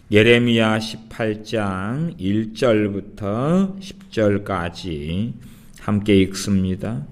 예레미야 18장 1절부터 10절까지 함께 읽습니다.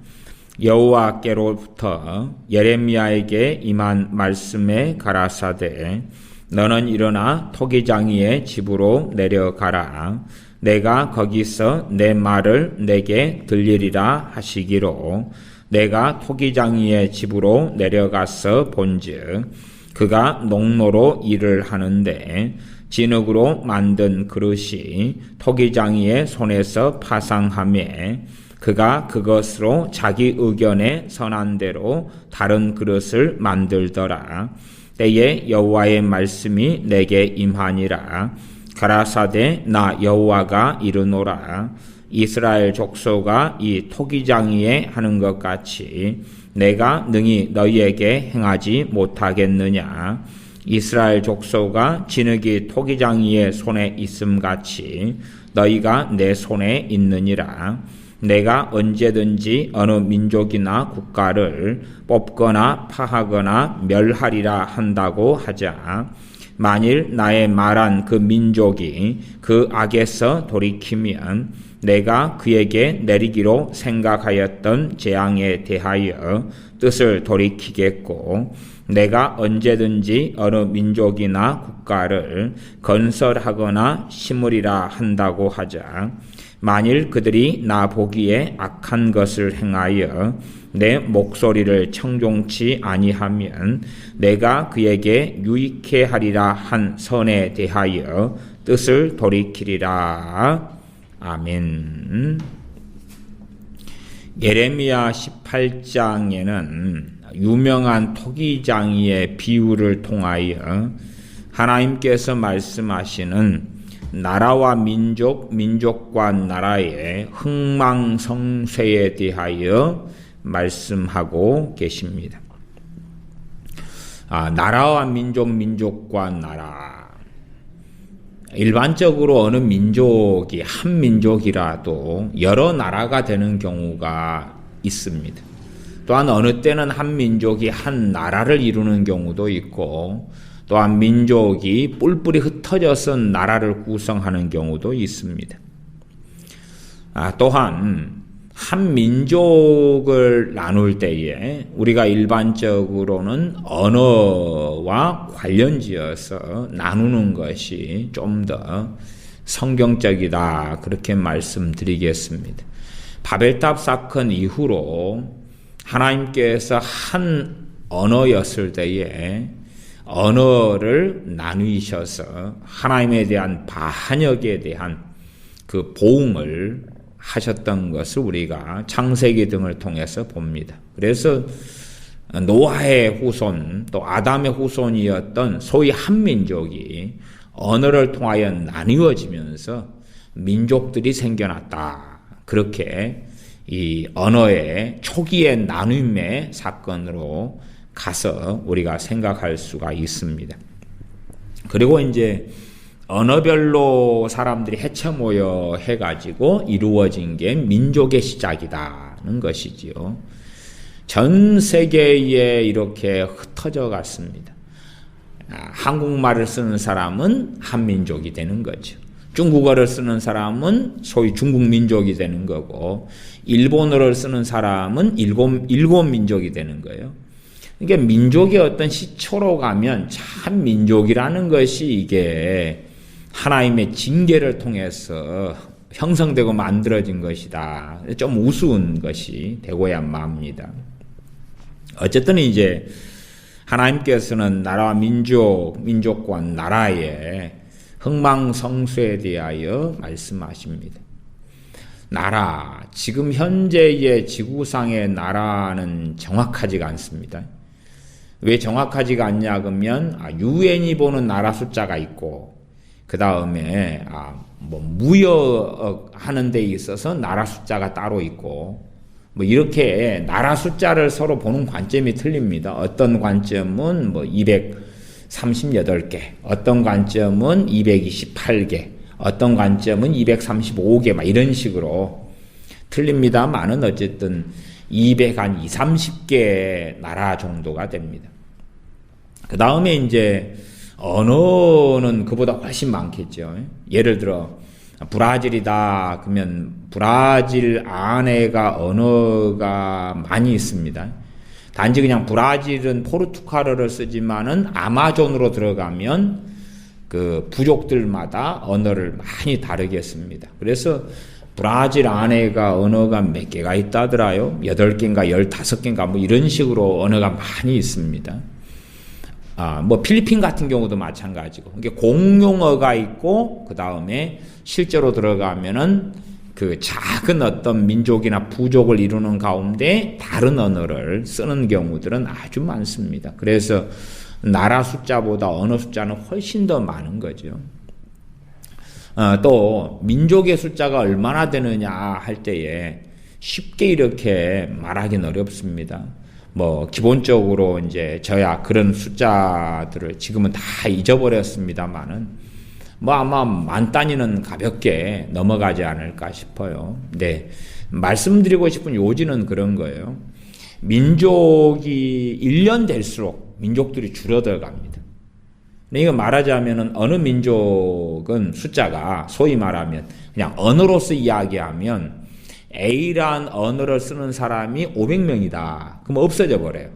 여호와께로부터 예레미야에게 임한 말씀에 가라사대 너는 일어나 토기장이의 집으로 내려가라. 내가 거기서 내 말을 내게 들리리라 하시기로 내가 토기장이의 집으로 내려가서 본즉 그가 농로로 일을 하는데 진흙으로 만든 그릇이 토기장이의 손에서 파상하매 그가 그것으로 자기 의견에 선한 대로 다른 그릇을 만들더라. 때에 여호와의 말씀이 내게 임하니라. 가라사대 나 여호와가 이르노라. 이스라엘 족속가 이 토기장이에 하는 것 같이 내가 능히 너희에게 행하지 못하겠느냐. 이스라엘 족속가 진흙이 토기장이의 손에 있음같이 너희가 내 손에 있느니라. 내가 언제든지 어느 민족이나 국가를 뽑거나 파하거나 멸하리라 한다고 하자. 만일 나의 말한 그 민족이 그 악에서 돌이키면 내가 그에게 내리기로 생각하였던 재앙에 대하여 뜻을 돌이키겠고 내가 언제든지 어느 민족이나 국가를 건설하거나 심으리라 한다고 하자. 만일 그들이 나 보기에 악한 것을 행하여 내 목소리를 청종치 아니하면 내가 그에게 유익해 하리라 한 선에 대하여 뜻을 돌이키리라. 아멘. 예레미야 18장에는 유명한 토기장이의 비유를 통하여 하나님께서 말씀하시는 나라와 민족, 민족과 나라의 흥망성쇠에 대하여 말씀하고 계십니다. 나라와 민족, 민족과 나라. 일반적으로 어느 민족이 한 민족이라도 여러 나라가 되는 경우가 있습니다. 또한 어느 때는 한 민족이 한 나라를 이루는 경우도 있고 또한 민족이 뿔뿔이 흩어져서 나라를 구성하는 경우도 있습니다. 또한 한 민족을 나눌 때에 우리가 일반적으로는 언어와 관련지어서 나누는 것이 좀 더 성경적이다 그렇게 말씀드리겠습니다. 바벨탑 사건 이후로 하나님께서 한 언어였을 때에 언어를 나누셔서 하나님에 대한 반역에 대한 그 보응을 하셨던 것을 우리가 창세기 등을 통해서 봅니다. 그래서 노아의 후손 또 아담의 후손이었던 소위 한민족이 언어를 통하여 나뉘어지면서 민족들이 생겨났다. 그렇게 이 언어의 초기의 나눔의 사건으로 가서 우리가 생각할 수가 있습니다. 그리고 이제 언어별로 사람들이 헤쳐 모여 해가지고 이루어진 게 민족의 시작이라는 것이지요. 전 세계에 이렇게 흩어져 갔습니다. 한국말을 쓰는 사람은 한민족이 되는 거죠. 중국어를 쓰는 사람은 소위 중국민족이 되는 거고 일본어를 쓰는 사람은 일본 민족이 되는 거예요. 그러니까 민족의 어떤 시초로 가면 참 민족이라는 것이 이게 하나님의 징계를 통해서 형성되고 만들어진 것이다. 좀 우스운 것이 되고야 맙니다. 어쨌든 이제 하나님께서는 나라와 민족과 나라의 흥망성쇠에 대하여 말씀하십니다. 나라, 지금 현재의 지구상의 나라는 정확하지가 않습니다. 왜 정확하지가 않냐 그러면 유엔이 보는 나라 숫자가 있고 그 다음에 무역하는 데 있어서 나라 숫자가 따로 있고 이렇게 나라 숫자를 서로 보는 관점이 틀립니다. 어떤 관점은 238개, 어떤 관점은 228개, 어떤 관점은 235개 이런 식으로 틀립니다만은 어쨌든 230개 나라 정도가 됩니다. 그 다음에 이제 언어는 그보다 훨씬 많겠죠. 예를 들어 브라질이다 그러면 브라질 안에가 언어가 많이 있습니다. 단지 그냥 브라질은 포르투갈어를 쓰지만은 아마존으로 들어가면 그 부족들마다 언어를 많이 다르게 씁니다. 그래서 브라질 안에가 언어가 몇 개가 있다더라요. 8개인가 15개인가 뭐 이런 식으로 언어가 많이 있습니다. 뭐 필리핀 같은 경우도 마찬가지고 이게 공용어가 있고 그 다음에 실제로 들어가면은 그 작은 어떤 민족이나 부족을 이루는 가운데 다른 언어를 쓰는 경우들은 아주 많습니다. 그래서 나라 숫자보다 언어 숫자는 훨씬 더 많은 거죠. 또 민족의 숫자가 얼마나 되느냐 할 때에 쉽게 이렇게 말하기는 어렵습니다. 뭐 기본적으로 이제 저야 그런 숫자들을 지금은 다 잊어버렸습니다만은 뭐 아마 만 단위는 가볍게 넘어가지 않을까 싶어요. 네, 말씀드리고 싶은 요지는 그런 거예요. 민족이 1년 될수록 민족들이 줄어들어 갑니다. 이거 말하자면은 어느 민족은 숫자가 소위 말하면 그냥 언어로서 이야기하면 A란 언어를 쓰는 사람이 500명이다. 그럼 없어져 버려요.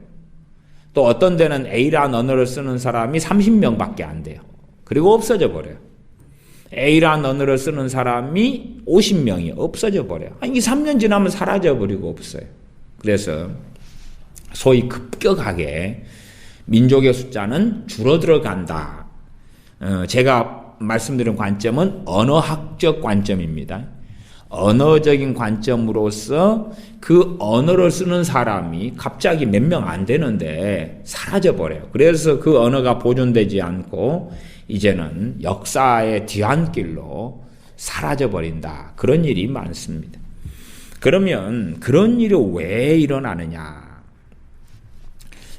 또 어떤 데는 A란 언어를 쓰는 사람이 30명밖에 안 돼요. 그리고 없어져 버려요. A란 언어를 쓰는 사람이 50명이 없어져 버려요. 이 3년 지나면 사라져 버리고 없어요. 그래서 소위 급격하게 민족의 숫자는 줄어들어 간다. 제가 말씀드린 관점은 언어학적 관점입니다. 언어적인 관점으로서 그 언어를 쓰는 사람이 갑자기 몇 명 안 되는데 사라져 버려요. 그래서 그 언어가 보존되지 않고 이제는 역사의 뒤안길로 사라져 버린다. 그런 일이 많습니다. 그러면 그런 일이 왜 일어나느냐?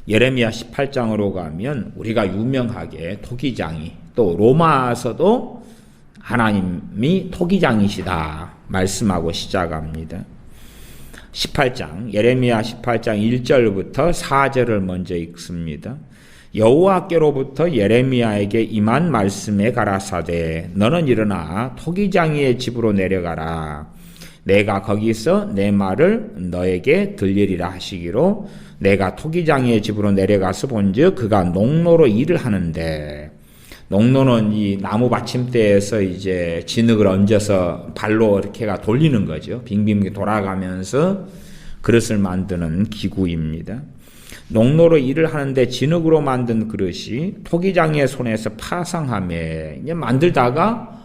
예레미야 18장으로 가면 우리가 유명하게 토기장이, 또 로마서도 하나님이 토기장이시다 말씀하고 시작합니다. 18장, 예레미야 18장 1절부터 4절을 먼저 읽습니다. 여호와께로부터 예레미야에게 임한 말씀에 가라사대 너는 일어나 토기장이의 집으로 내려가라. 내가 거기서 내 말을 너에게 들리리라 하시기로 내가 토기장이의 집으로 내려가서 본즉 그가 농로로 일을 하는데, 농로는 이 나무 받침대에서 이제 진흙을 얹어서 발로 이렇게가 돌리는 거죠. 빙빙 돌아가면서 그릇을 만드는 기구입니다. 농로로 일을 하는데 진흙으로 만든 그릇이 토기장이의 손에서 파상하며 이제 만들다가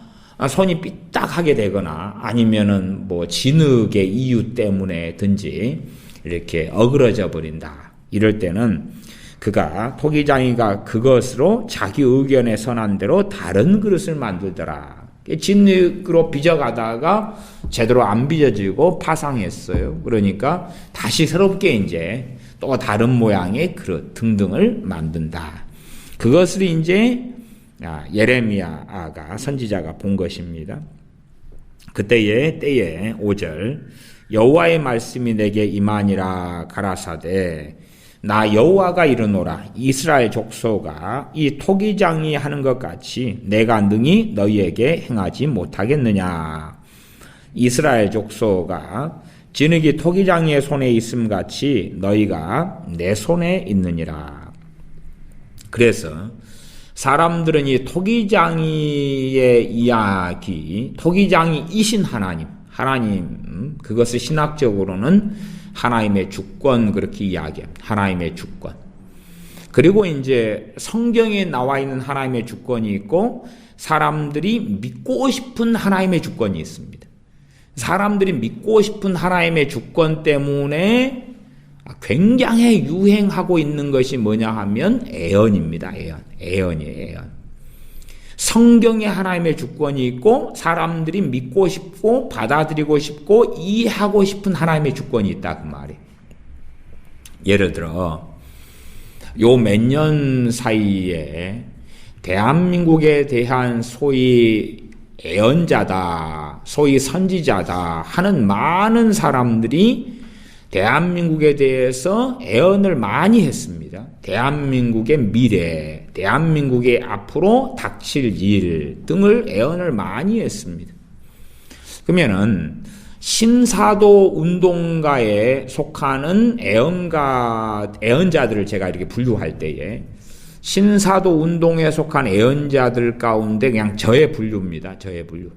손이 삐딱하게 되거나 아니면은 뭐 진흙의 이유 때문에든지 이렇게 어그러져 버린다. 이럴 때는 그가 토기장이가 그것으로 자기 의견에 선한 대로 다른 그릇을 만들더라. 진흙으로 빚어가다가 제대로 안 빚어지고 파상했어요. 그러니까 다시 새롭게 이제 또 다른 모양의 그릇 등등을 만든다. 그것을 이제 예레미야가 선지자가 본 것입니다. 그때의 때에 5절 여호와의 말씀이 내게 임하니라 가라사대 나 여호와가 이르노라 이스라엘 족속아 이 토기장이 하는 것 같이 내가 능히 너희에게 행하지 못하겠느냐. 이스라엘 족속아 진흙이 토기장이의 손에 있음 같이 너희가 내 손에 있느니라. 그래서 사람들은 이 토기장이의 이야기, 토기장이이신 하나님, 그것을 신학적으로는 하나님의 주권 그렇게 이야기합니다. 하나님의 주권. 그리고 이제 성경에 나와 있는 하나님의 주권이 있고 사람들이 믿고 싶은 하나님의 주권이 있습니다. 사람들이 믿고 싶은 하나님의 주권 때문에 굉장히 유행하고 있는 것이 뭐냐 하면 애언입니다. 애언이에요. 애언. 성경에 하나님의 주권이 있고 사람들이 믿고 싶고 받아들이고 싶고 이해하고 싶은 하나님의 주권이 있다 그 말이에요. 예를 들어 요 몇 년 사이에 대한민국에 대한 소위 애언자다, 소위 선지자다 하는 많은 사람들이 대한민국에 대해서 애언을 많이 했습니다. 대한민국의 미래, 대한민국의 앞으로 닥칠 일 등을 애언을 많이 했습니다. 그러면은 신사도 운동가에 속하는 애언자들을 제가 이렇게 분류할 때에 신사도 운동에 속한 애언자들 가운데 그냥 저의 분류입니다. 저의 분류.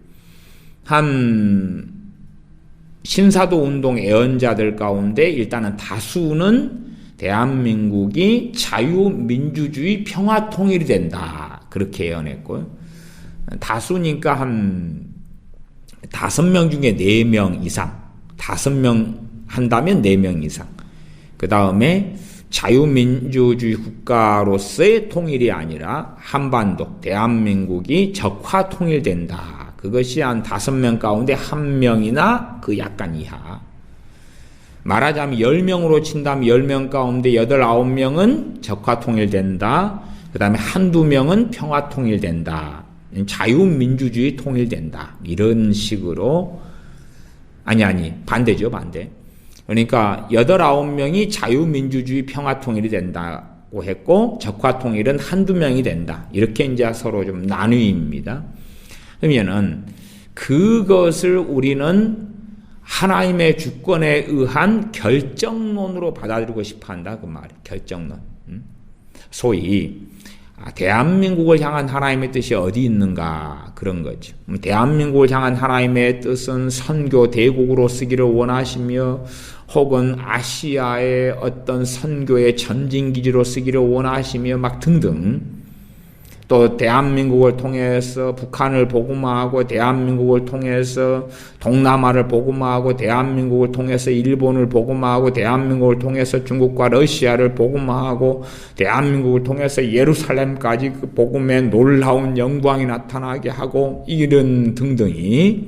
신사도 운동 애언자들 가운데 일단은 다수는 대한민국이 자유민주주의 평화통일이 된다. 그렇게 애언했고요. 다수니까 한 5명 중에 4명 이상, 5명 한다면 4명 이상. 그 다음에 자유민주주의 국가로서의 통일이 아니라 한반도, 대한민국이 적화 통일된다. 그것이 한 5명 가운데 1명이나 그 약간 이하. 말하자면 10명으로 친다면 10명 가운데 8, 9명은 적화 통일된다. 그 다음에 1, 2명은 평화 통일된다. 자유민주주의 통일된다. 이런 식으로 반대죠. 반대. 그러니까 8, 9명이 자유민주주의 평화통일이 된다고 했고 적화통일은 1, 2명이 된다. 이렇게 이제 서로 좀 나누입니다. 그러면은 그것을 우리는 하나님의 주권에 의한 결정론으로 받아들이고 싶어 한다. 그 말이에요. 결정론. 소위 대한민국을 향한 하나님의 뜻이 어디 있는가 그런 거죠. 대한민국을 향한 하나님의 뜻은 선교 대국으로 쓰기를 원하시며 혹은 아시아의 어떤 선교의 전진기지로 쓰기를 원하시며 막 등등 또 대한민국을 통해서 북한을 복음화하고 대한민국을 통해서 동남아를 복음화하고 대한민국을 통해서 일본을 복음화하고 대한민국을 통해서 중국과 러시아를 복음화하고 대한민국을 통해서 예루살렘까지 그 복음의 놀라운 영광이 나타나게 하고 이런 등등이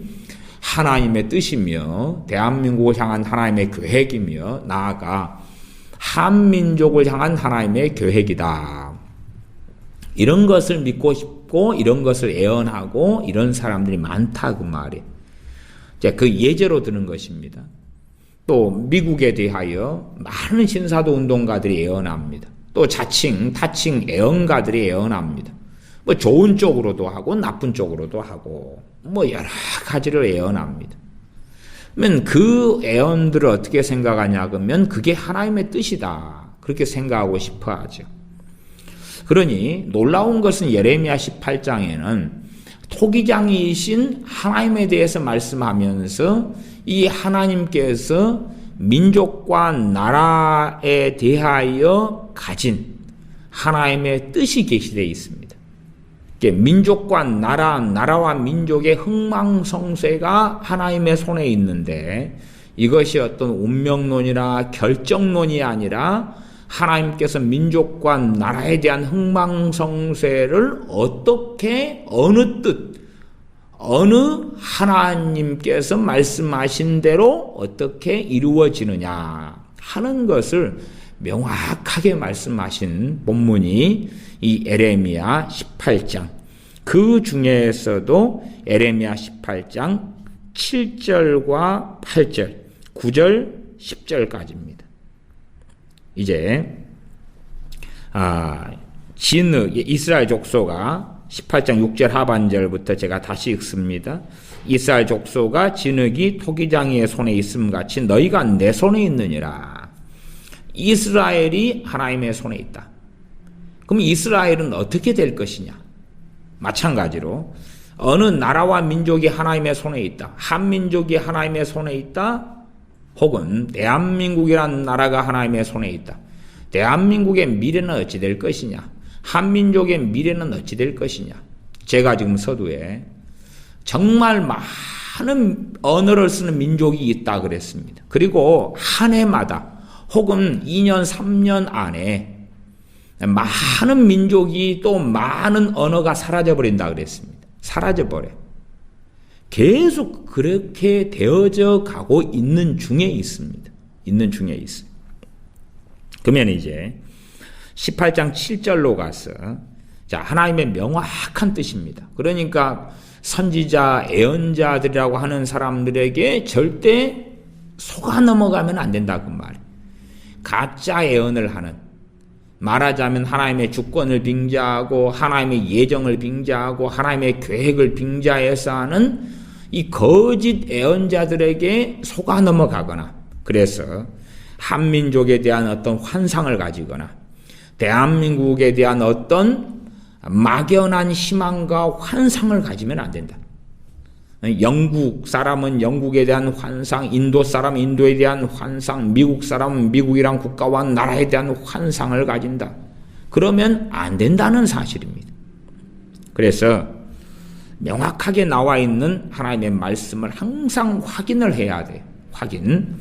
하나님의 뜻이며 대한민국을 향한 하나님의 계획이며 나아가 한민족을 향한 하나님의 계획이다. 이런 것을 믿고 싶고 이런 것을 애언하고 이런 사람들이 많다 그 말이에요. 그 예제로 드는 것입니다. 또 미국에 대하여 많은 신사도 운동가들이 애언합니다. 또 타칭 애언가들이 애언합니다. 뭐 좋은 쪽으로도 하고 나쁜 쪽으로도 하고 뭐 여러 가지를 애언합니다. 그러면 그 애언들을 어떻게 생각하냐 그러면 그게 하나님의 뜻이다. 그렇게 생각하고 싶어 하죠. 그러니 놀라운 것은 예레미야 18장에는 토기장이신 하나님에 대해서 말씀하면서 이 하나님께서 민족과 나라에 대하여 가진 하나님의 뜻이 계시되어 있습니다. 민족과 나라와 민족의 흥망성쇠가 하나님의 손에 있는데 이것이 어떤 운명론이나 결정론이 아니라 하나님께서 민족과 나라에 대한 흥망성쇠를 어떻게 어느 하나님께서 말씀하신 대로 어떻게 이루어지느냐 하는 것을 명확하게 말씀하신 본문이 이 예레미야 18장 그 중에서도 예레미야 18장 7절과 8절 9절 10절까지입니다. 이제 이스라엘 족속가 18장 6절 하반절부터 제가 다시 읽습니다. 이스라엘 족속가 진흙이 토기장이의 손에 있음 같이 너희가 내 손에 있느니라. 이스라엘이 하나님의 손에 있다. 그럼 이스라엘은 어떻게 될 것이냐? 마찬가지로 어느 나라와 민족이 하나님의 손에 있다. 한민족이 하나님의 손에 있다. 혹은 대한민국이라는 나라가 하나님의 손에 있다. 대한민국의 미래는 어찌 될 것이냐? 한민족의 미래는 어찌 될 것이냐? 제가 지금 서두에 정말 많은 언어를 쓰는 민족이 있다 그랬습니다. 그리고 한 해마다 혹은 2년, 3년 안에 많은 민족이 또 많은 언어가 사라져버린다 그랬습니다. 사라져버려요. 계속 그렇게 되어져 가고 있는 중에 있습니다. 그러면 이제 18장 7절로 가서 하나님의 명확한 뜻입니다. 그러니까 선지자, 애언자들이라고 하는 사람들에게 절대 속아 넘어가면 안 된다 그 말. 가짜 예언을 하는, 말하자면 하나님의 주권을 빙자하고 하나님의 예정을 빙자하고 하나님의 계획을 빙자해서 하는 이 거짓 예언자들에게 속아 넘어가거나, 그래서 한민족에 대한 어떤 환상을 가지거나 대한민국에 대한 어떤 막연한 희망과 환상을 가지면 안 된다. 영국 사람은 영국에 대한 환상, 인도 사람은 인도에 대한 환상, 미국 사람은 미국이란 국가와 나라에 대한 환상을 가진다. 그러면 안 된다는 사실입니다. 그래서 명확하게 나와 있는 하나님의 말씀을 항상 확인을 해야 돼요. 확인.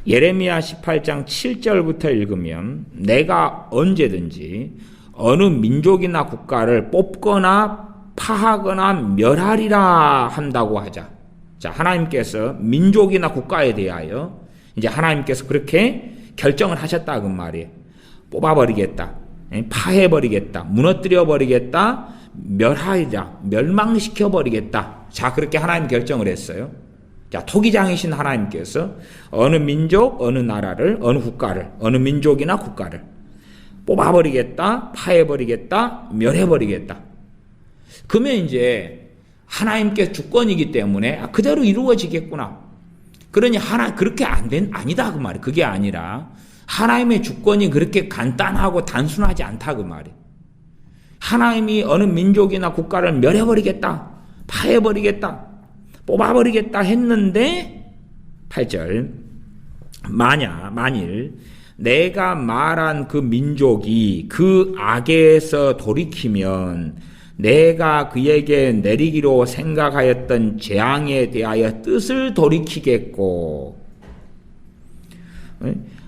예레미야 18장 7절부터 읽으면 내가 언제든지 어느 민족이나 국가를 뽑거나 파하거나 멸하리라 한다고 하자. 자, 하나님께서 민족이나 국가에 대하여 이제 하나님께서 그렇게 결정을 하셨다 그 말이에요. 뽑아버리겠다, 파해버리겠다, 무너뜨려버리겠다, 멸하리라, 멸망시켜버리겠다. 자, 그렇게 하나님 결정을 했어요. 자, 토기장이신 하나님께서 어느 민족, 어느 나라를, 어느 국가를, 어느 민족이나 국가를 뽑아버리겠다, 파해버리겠다, 멸해버리겠다. 그러면 이제 하나님께 주권이기 때문에 그대로 이루어지겠구나. 그러니 그렇게 아니다 그 말이에요. 그게 아니라 하나님의 주권이 그렇게 간단하고 단순하지 않다 그 말이에요. 하나님이 어느 민족이나 국가를 멸해버리겠다, 파해버리겠다, 뽑아버리겠다 했는데 8절 만일 내가 말한 그 민족이 그 악에서 돌이키면 내가 그에게 내리기로 생각하였던 재앙에 대하여 뜻을 돌이키겠고,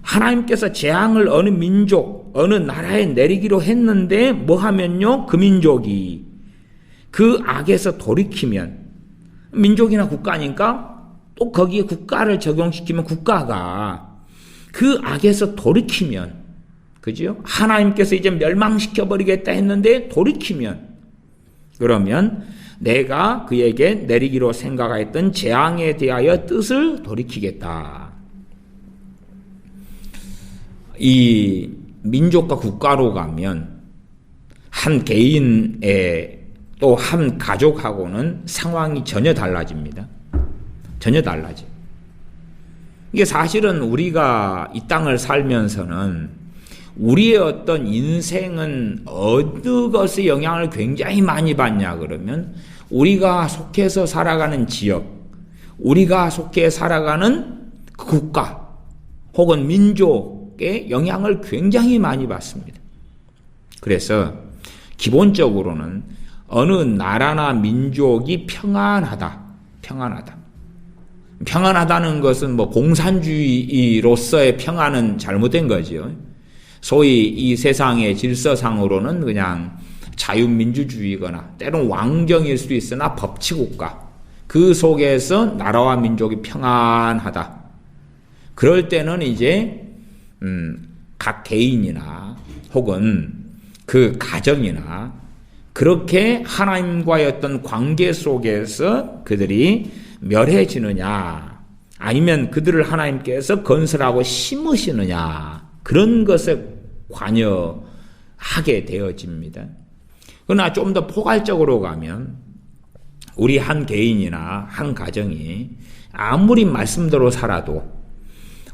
하나님께서 재앙을 어느 민족, 어느 나라에 내리기로 했는데 뭐 하면요, 그 민족이 그 악에서 돌이키면, 민족이나 국가니까 또 거기에 국가를 적용시키면 국가가 그 악에서 돌이키면, 그죠? 하나님께서 이제 멸망시켜버리겠다 했는데 돌이키면, 그러면 내가 그에게 내리기로 생각하였던 재앙에 대하여 뜻을 돌이키겠다. 이 민족과 국가로 가면 한 개인의 또 한 가족하고는 상황이 전혀 달라집니다. 전혀 달라져. 이게 사실은 우리가 이 땅을 살면서는 우리의 어떤 인생은 어느 것에 영향을 굉장히 많이 받냐 그러면 우리가 속해서 살아가는 지역, 우리가 속해 살아가는 국가 혹은 민족에 영향을 굉장히 많이 받습니다. 그래서 기본적으로는 어느 나라나 민족이 평안하다는 것은 뭐 공산주의로서의 평안은 잘못된 거죠. 소위 이 세상의 질서상으로는 그냥 자유민주주의거나 때로는 왕정일 수도 있으나 법치국가, 그 속에서 나라와 민족이 평안하다. 그럴 때는 이제 각 개인이나 혹은 그 가정이나 그렇게 하나님과의 어떤 관계 속에서 그들이 멸해지느냐, 아니면 그들을 하나님께서 건설하고 심으시느냐, 그런 것에 관여하게 되어집니다. 그러나 좀 더 포괄적으로 가면 우리 한 개인이나 한 가정이 아무리 말씀대로 살아도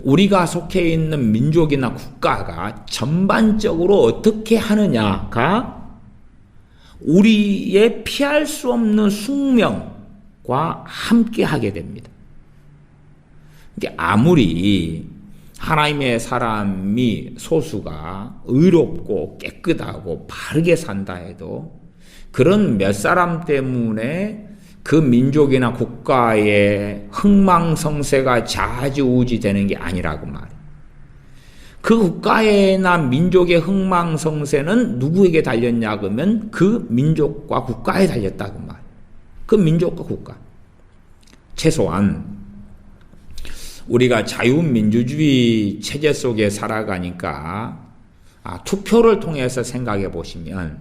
우리가 속해 있는 민족이나 국가가 전반적으로 어떻게 하느냐가 우리의 피할 수 없는 숙명과 함께 하게 됩니다. 아무리 하나님의 사람이 소수가 의롭고 깨끗하고 바르게 산다 해도 그런 몇 사람 때문에 그 민족이나 국가의 흥망성쇠가 좌지우지되는 게 아니라고 말이에요. 그 국가나 민족의 흥망성쇠는 누구에게 달렸냐 그러면 그 민족과 국가에 달렸다고 말이에요. 그 민족과 국가. 최소한 우리가 자유민주주의 체제 속에 살아가니까 투표를 통해서 생각해 보시면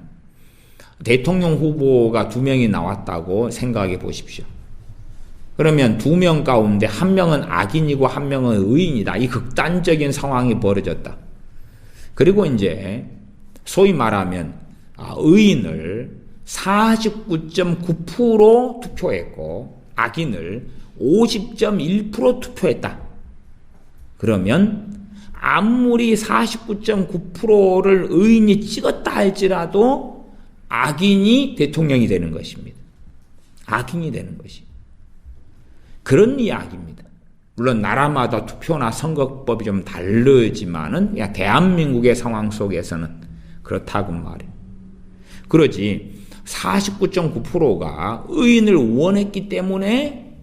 대통령 후보가 2명이 나왔다고 생각해 보십시오. 그러면 두 명 가운데 한 명은 악인이고 한 명은 의인이다. 이 극단적인 상황이 벌어졌다. 그리고 이제 소위 말하면 의인을 49.9% 투표했고 악인을 50.1% 투표했다. 그러면 아무리 49.9%를 의인이 찍었다 할지라도 악인이 대통령이 되는 것입니다. 악인이 되는 것이. 그런 이야기입니다. 물론 나라마다 투표나 선거법이 좀 다르지만은 대한민국의 상황 속에서는 그렇다고 말이에요. 그러지 49.9%가 의인을 원했기 때문에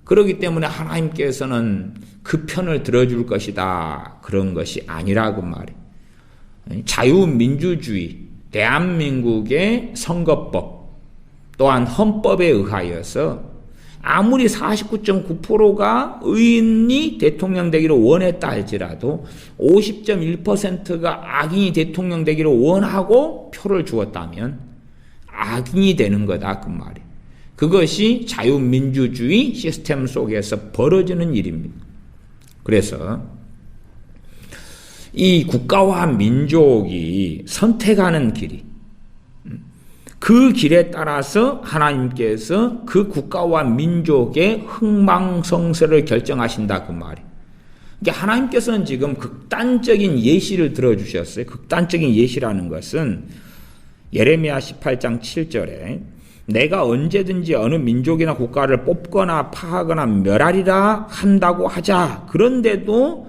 그러기 때문에 하나님께서는 그 편을 들어줄 것이다. 그런 것이 아니라고 말이에요. 자유민주주의, 대한민국의 선거법 또한 헌법에 의하여서 아무리 49.9%가 의인이 대통령 되기를 원했다 할지라도 50.1%가 악인이 대통령 되기를 원하고 표를 주었다면 악인이 되는 거다 그 말이에요. 그것이 자유민주주의 시스템 속에서 벌어지는 일입니다. 그래서 이 국가와 민족이 선택하는 길이 그 길에 따라서 하나님께서 그 국가와 민족의 흥망성쇠를 결정하신다 그 말이에요. 그러니까 하나님께서는 지금 극단적인 예시를 들어주셨어요. 극단적인 예시라는 것은 예레미야 18장 7절에 내가 언제든지 어느 민족이나 국가를 뽑거나 파하거나 멸하리라 한다고 하자. 그런데도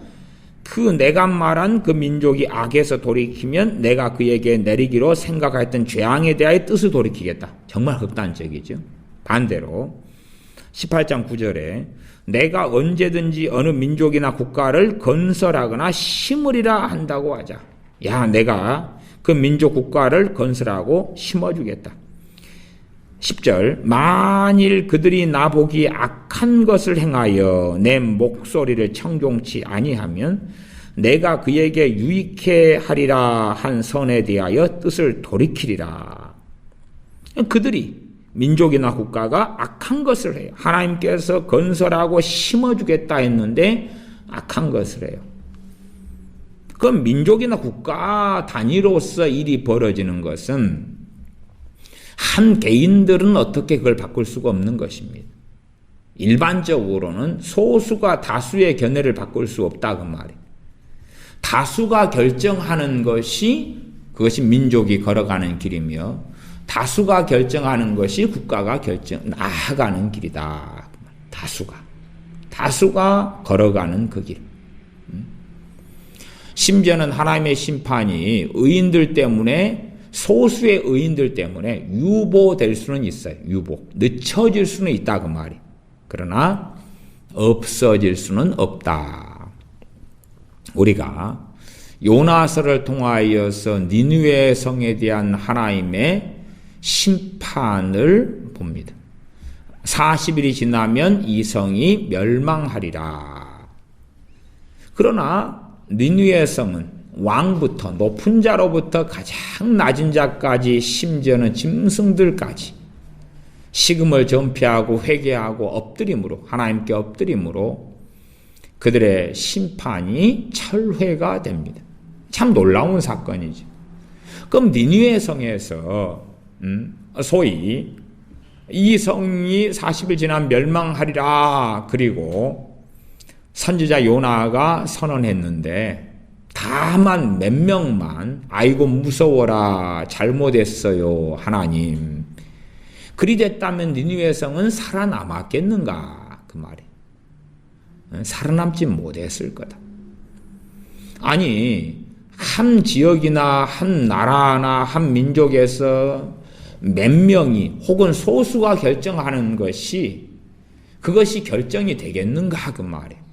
그 내가 말한 그 민족이 악에서 돌이키면 내가 그에게 내리기로 생각하였던 재앙에 대하여 뜻을 돌이키겠다. 정말 극단적이죠. 반대로 18장 9절에 내가 언제든지 어느 민족이나 국가를 건설하거나 심으리라 한다고 하자. 야, 내가 그 민족 국가를 건설하고 심어주겠다. 10절 만일 그들이 나보기 악한 것을 행하여 내 목소리를 청종치 아니하면 내가 그에게 유익해 하리라 한 선에 대하여 뜻을 돌이키리라. 그들이 민족이나 국가가 악한 것을 해요. 하나님께서 건설하고 심어주겠다 했는데 악한 것을 해요. 그럼 민족이나 국가 단위로서 일이 벌어지는 것은 한 개인들은 어떻게 그걸 바꿀 수가 없는 것입니다. 일반적으로는 소수가 다수의 견해를 바꿀 수 없다 그 말이에요. 다수가 결정하는 것이 그것이 민족이 걸어가는 길이며 다수가 결정하는 것이 국가가 나아가는 길이다. 다수가 걸어가는 그 길. 심지어는 하나님의 심판이 의인들 때문에 소수의 의인들 때문에 유보될 수는 있어요. 늦춰질 수는 있다 그 말이. 그러나 없어질 수는 없다. 우리가 요나서를 통하여서 니느웨 성에 대한 하나님의 심판을 봅니다. 40일이 지나면 이 성이 멸망하리라. 그러나 니느웨 성은 왕부터 높은 자로부터 가장 낮은 자까지 심지어는 짐승들까지 식음을 전폐하고 회개하고 엎드림으로 하나님께 엎드림으로 그들의 심판이 철회가 됩니다. 참 놀라운 사건이죠. 그럼 니느웨 성에서 소위 이 성이 40일 지나면 멸망하리라 그리고 선지자 요나가 선언했는데 다만 몇 명만 아이고 무서워라 잘못했어요 하나님. 그리 됐다면 니느웨 성은 살아남았겠는가 그 말이에요. 살아남지 못했을 거다. 아니 한 지역이나 한 나라나 한 민족에서 몇 명이 혹은 소수가 결정하는 것이 그것이 결정이 되겠는가 그 말이에요.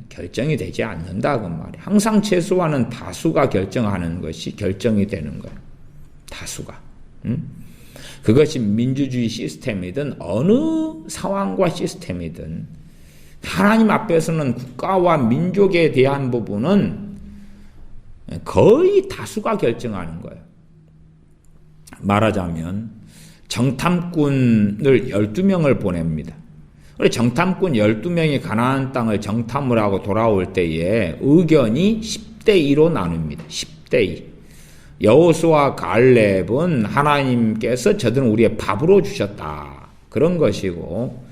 결정이 되지 않는다 그 말이에요. 항상 최소한은 다수가 결정하는 것이 결정이 되는 거예요. 다수가. 그것이 민주주의 시스템이든 어느 상황과 시스템이든 하나님 앞에서는 국가와 민족에 대한 부분은 거의 다수가 결정하는 거예요. 말하자면 정탐꾼을 12명을 보냅니다. 우리 정탐꾼 12명이 가나안 땅을 정탐을 하고 돌아올 때에 의견이 10대2로 나눕니다. 10대2. 여호수아 갈렙은 하나님께서 저들은 우리의 밥으로 주셨다. 그런 것이고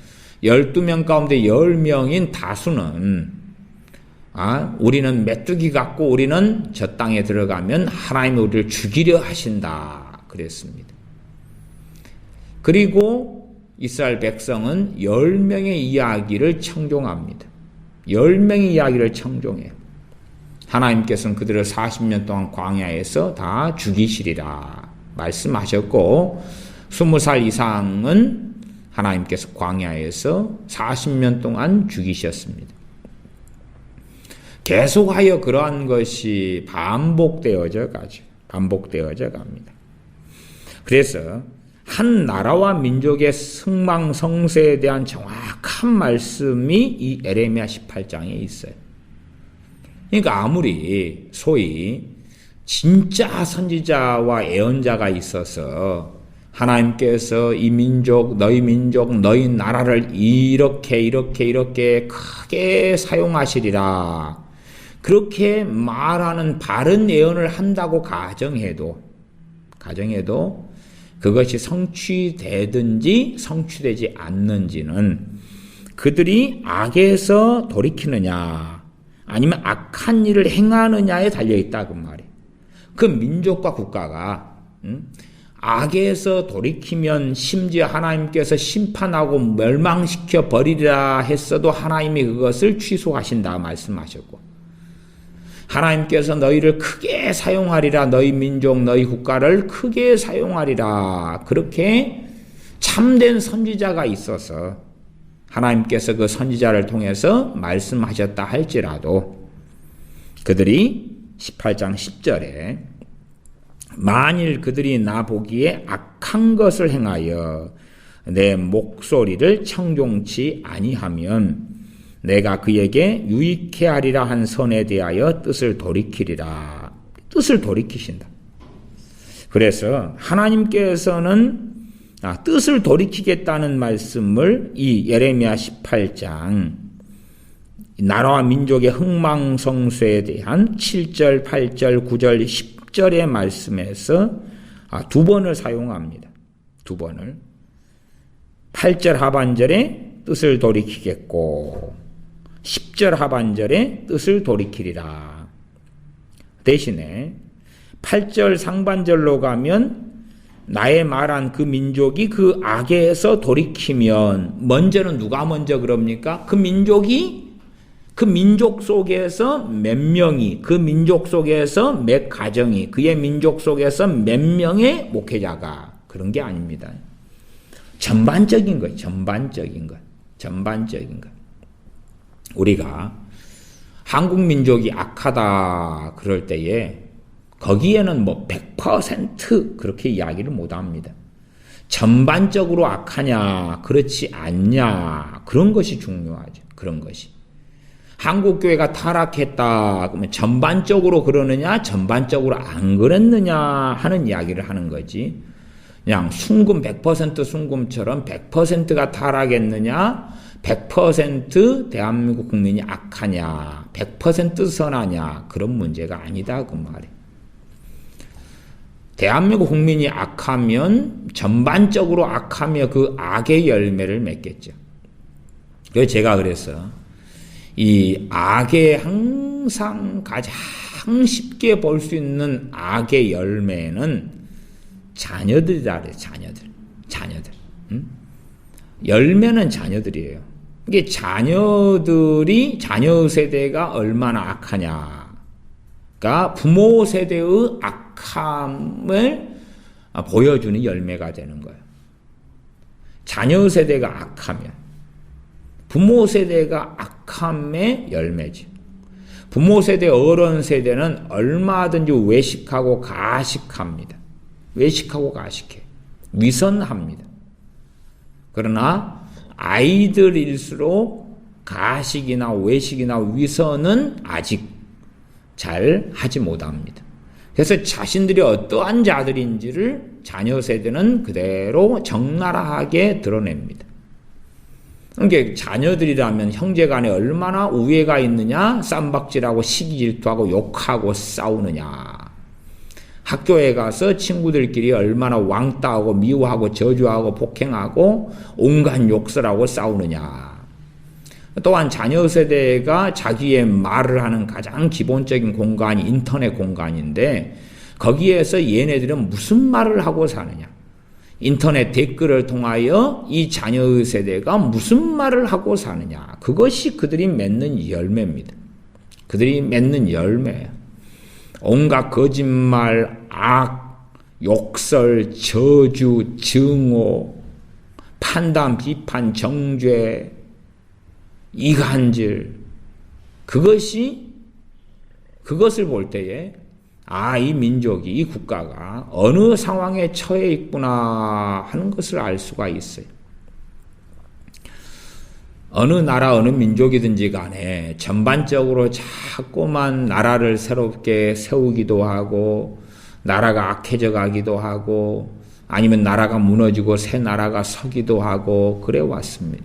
12명 가운데 10명인 다수는 우리는 메뚜기 같고 우리는 저 땅에 들어가면 하나님이 우리를 죽이려 하신다. 그랬습니다. 그리고 이스라엘 백성은 10명의 이야기를 청종합니다. 10명의 이야기를 청종해요. 하나님께서는 그들을 40년 동안 광야에서 다 죽이시리라 말씀하셨고 20살 이상은 하나님께서 광야에서 40년 동안 죽이셨습니다. 계속하여 그러한 것이 반복되어져 갑니다. 그래서 한 나라와 민족의 승망성쇠에 대한 정확한 말씀이 이 에레미야 18장에 있어요. 그러니까 아무리 소위 진짜 선지자와 예언자가 있어서 하나님께서 이 민족, 너희 나라를 이렇게 크게 사용하시리라 그렇게 말하는 바른 예언을 한다고 가정해도 그것이 성취되든지 성취되지 않는지는 그들이 악에서 돌이키느냐 아니면 악한 일을 행하느냐에 달려있다 그 말이에요. 그 민족과 국가가 악에서 돌이키면 심지어 하나님께서 심판하고 멸망시켜 버리리라 했어도 하나님이 그것을 취소하신다 말씀하셨고 하나님께서 너희를 크게 사용하리라 너희 민족 너희 국가를 크게 사용하리라 그렇게 참된 선지자가 있어서 하나님께서 그 선지자를 통해서 말씀하셨다 할지라도 그들이 18장 10절에 만일 그들이 나 보기에 악한 것을 행하여 내 목소리를 청종치 아니하면 내가 그에게 유익해 하리라 한 선에 대하여 뜻을 돌이키리라. 뜻을 돌이키신다. 그래서 하나님께서는 뜻을 돌이키겠다는 말씀을 이 예레미야 18장 나라와 민족의 흥망성쇠에 대한 7절, 8절, 9절, 10절의 말씀에서 두 번을 사용합니다. 두 번을. 8절 하반절에 뜻을 돌이키겠고 10절 하반절에 뜻을 돌이키리라. 대신에 8절 상반절로 가면 나의 말한 그 민족이 그 악에서 돌이키면 먼저는 누가 먼저 그럽니까? 그 민족 속에서 몇 명이 그 민족 속에서 몇 가정이 그의 민족 속에서 몇 명의 목회자가 그런 게 아닙니다. 전반적인 거예요. 전반적인 것. 우리가 한국 민족이 악하다 그럴 때에 거기에는 100% 그렇게 이야기를 못 합니다. 전반적으로 악하냐, 그렇지 않냐, 그런 것이 중요하죠. 그런 것이. 한국교회가 타락했다, 그러면 전반적으로 그러느냐, 전반적으로 안 그랬느냐 하는 이야기를 하는 거지. 그냥 순금 100% 순금처럼 100%가 타락했느냐, 100% 대한민국 국민이 악하냐, 100% 선하냐, 그런 문제가 아니다, 그 말이에요. 대한민국 국민이 악하면, 전반적으로 악하며 그 악의 열매를 맺겠죠. 그래서 제가 그래서, 이 악의 항상 가장 쉽게 볼 수 있는 악의 열매는 자녀들이라 그래요, 자녀들. 열매는 자녀들이에요. 이게 자녀 세대가 얼마나 악하냐가 부모 세대의 악함을 보여주는 열매가 되는 거예요. 자녀 세대가 악하면 부모 세대가 악함의 열매지. 부모 세대, 어른 세대는 얼마든지 외식하고 가식합니다. 외식하고 가식해. 위선합니다. 그러나 아이들일수록 가식이나 외식이나 위선은 아직 잘 하지 못합니다. 그래서 자신들이 어떠한 자들인지를 자녀 세대는 그대로 적나라하게 드러냅니다. 그러니까 자녀들이라면 형제간에 얼마나 우애가 있느냐, 쌈박질하고 시기질투하고 욕하고 싸우느냐. 학교에 가서 친구들끼리 얼마나 왕따하고 미워하고 저주하고 폭행하고 온갖 욕설하고 싸우느냐. 또한 자녀 세대가 자기의 말을 하는 가장 기본적인 공간이 인터넷 공간인데 거기에서 얘네들은 무슨 말을 하고 사느냐. 인터넷 댓글을 통하여 이 자녀 세대가 무슨 말을 하고 사느냐. 그것이 그들이 맺는 열매입니다. 그들이 맺는 열매예요. 온갖 거짓말, 악, 욕설, 저주, 증오, 판단, 비판, 정죄, 이간질. 그것을 볼 때에 이 민족이, 이 국가가 어느 상황에 처해 있구나 하는 것을 알 수가 있어요. 어느 나라, 어느 민족이든지 간에 전반적으로 자꾸만 나라를 새롭게 세우기도 하고, 나라가 악해져 가기도 하고, 아니면 나라가 무너지고 새 나라가 서기도 하고, 그래 왔습니다.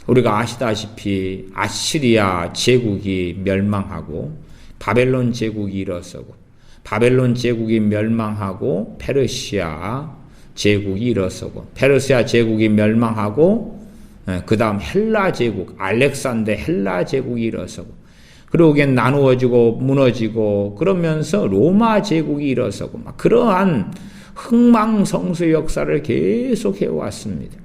우리가 아시다시피 아시리아 제국이 멸망하고, 바벨론 제국이 일어서고, 바벨론 제국이 멸망하고, 페르시아 제국이 일어서고, 페르시아 제국이 멸망하고, 그 다음 헬라 제국, 알렉산더 헬라 제국이 일어서고, 그리고 그게 나누어지고 무너지고, 그러면서 로마 제국이 일어서고, 막 그러한 흥망성쇠 역사를 계속 해왔습니다.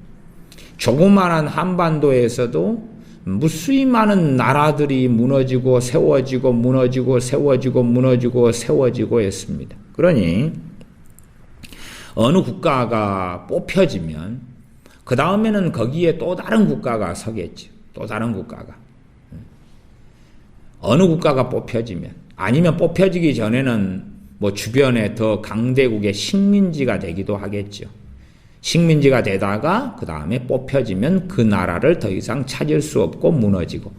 조그마한 한반도에서도 무수히 많은 나라들이 무너지고 세워지고 무너지고 세워지고 무너지고 세워지고 했습니다. 그러니 어느 국가가 뽑혀지면 그 다음에는 거기에 또 다른 국가가 서겠죠. 또 다른 국가가. 어느 국가가 뽑혀지면, 아니면 뽑혀지기 전에는 뭐 주변에 더 강대국의 식민지가 되기도 하겠죠. 식민지가 되다가 그 다음에 뽑혀지면 그 나라를 더 이상 찾을 수 없고 무너지고,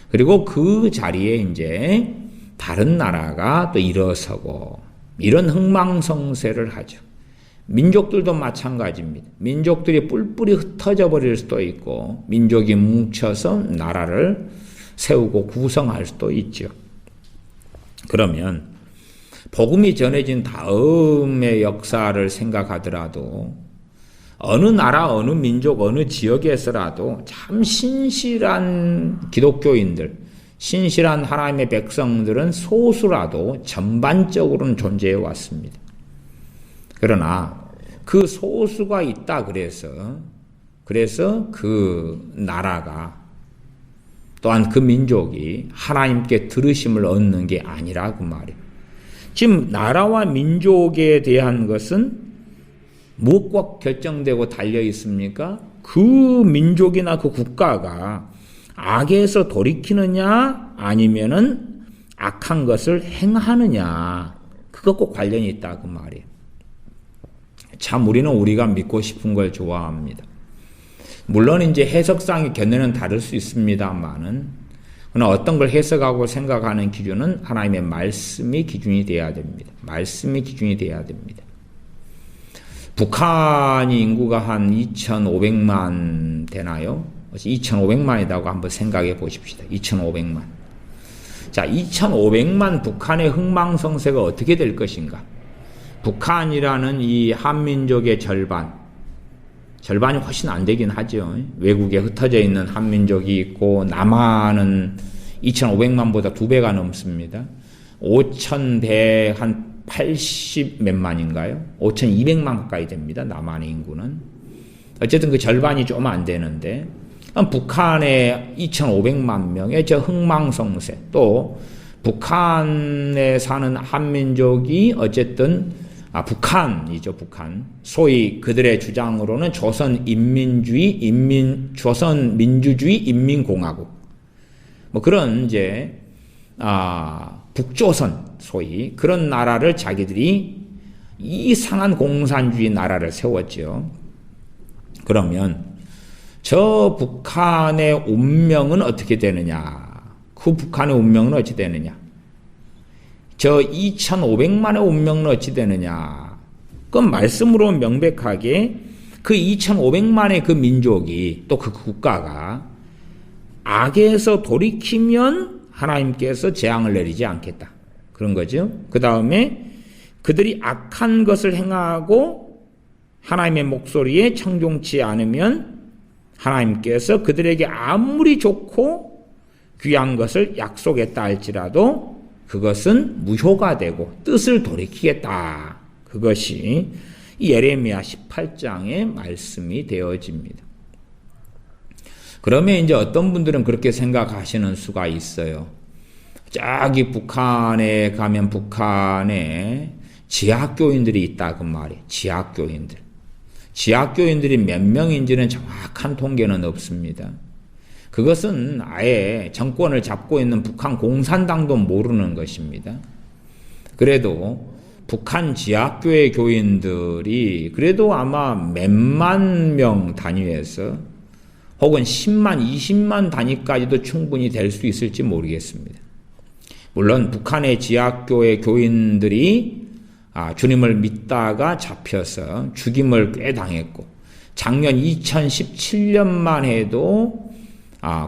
그리고 그 자리에 이제 다른 나라가 또 일어서고, 이런 흥망성쇠를 하죠. 민족들도 마찬가지입니다. 민족들이 뿔뿔이 흩어져 버릴 수도 있고, 민족이 뭉쳐서 나라를 세우고 구성할 수도 있죠. 그러면 복음이 전해진 다음의 역사를 생각하더라도 어느 나라, 어느 민족, 어느 지역에서라도 참 신실한 기독교인들, 신실한 하나님의 백성들은 소수라도 전반적으로는 존재해 왔습니다. 그러나 그 소수가 있다 그래서 그 나라가, 또한 그 민족이 하나님께 들으심을 얻는 게 아니라 그 말이에요. 지금 나라와 민족에 대한 것은 무엇과 결정되고 달려 있습니까? 그 민족이나 그 국가가 악에서 돌이키느냐 아니면은 악한 것을 행하느냐, 그것과 관련이 있다 그 말이에요. 참 우리는 우리가 믿고 싶은 걸 좋아합니다. 물론 이제 해석상의 견해는 다를 수 있습니다만은, 그러나 어떤 걸 해석하고 생각하는 기준은 하나님의 말씀이 기준이 되어야 됩니다. 말씀이 기준이 되어야 됩니다. 북한이 인구가 한 2,500만 되나요? 2,500만이라고 한번 생각해 보십시다. 2,500만. 자, 2,500만 북한의 흥망성쇠가 어떻게 될 것인가? 북한이라는 이 한민족의 절반이 훨씬 안 되긴 하죠. 외국에 흩어져 있는 한민족이 있고, 남한은 2,500만보다 2배가 넘습니다. 5,100, 한 80 몇만인가요? 5,200만 가까이 됩니다. 남한의 인구는. 어쨌든 그 절반이 좀 안 되는데, 북한의 2,500만 명의 저 흥망성쇠, 또 북한에 사는 한민족이 어쨌든 북한이죠, 북한. 소위 그들의 주장으로는 조선민주주의 인민공화국. 뭐 그런 이제, 북조선, 소위 그런 나라를 자기들이 이상한 공산주의 나라를 세웠죠. 그러면 저 북한의 운명은 어떻게 되느냐? 그 북한의 운명은 어찌 되느냐? 저 2,500만의 운명은 어찌 되느냐? 그건 말씀으로 명백하게 그 2,500만의 그 민족이 또 그 국가가 악에서 돌이키면 하나님께서 재앙을 내리지 않겠다. 그런 거죠. 그 다음에 그들이 악한 것을 행하고 하나님의 목소리에 청종치 않으면 하나님께서 그들에게 아무리 좋고 귀한 것을 약속했다 할지라도 그것은 무효가 되고 뜻을 돌이키겠다. 그것이 예레미야 18장의 말씀이 되어집니다. 그러면 이제 어떤 분들은 그렇게 생각하시는 수가 있어요. 저기 북한에 가면 북한에 지하교인들이 있다 그 말이에요. 지하교인들. 지하교인들이 몇 명인지는 정확한 통계는 없습니다. 그것은 아예 정권을 잡고 있는 북한 공산당도 모르는 것입니다. 그래도 북한 지하교회 교인들이 그래도 아마 몇만 명 단위에서 혹은 10만, 20만 단위까지도 충분히 될 수 있을지 모르겠습니다. 물론 북한의 지하교회 교인들이 주님을 믿다가 잡혀서 죽임을 꽤 당했고 작년 2017년만 해도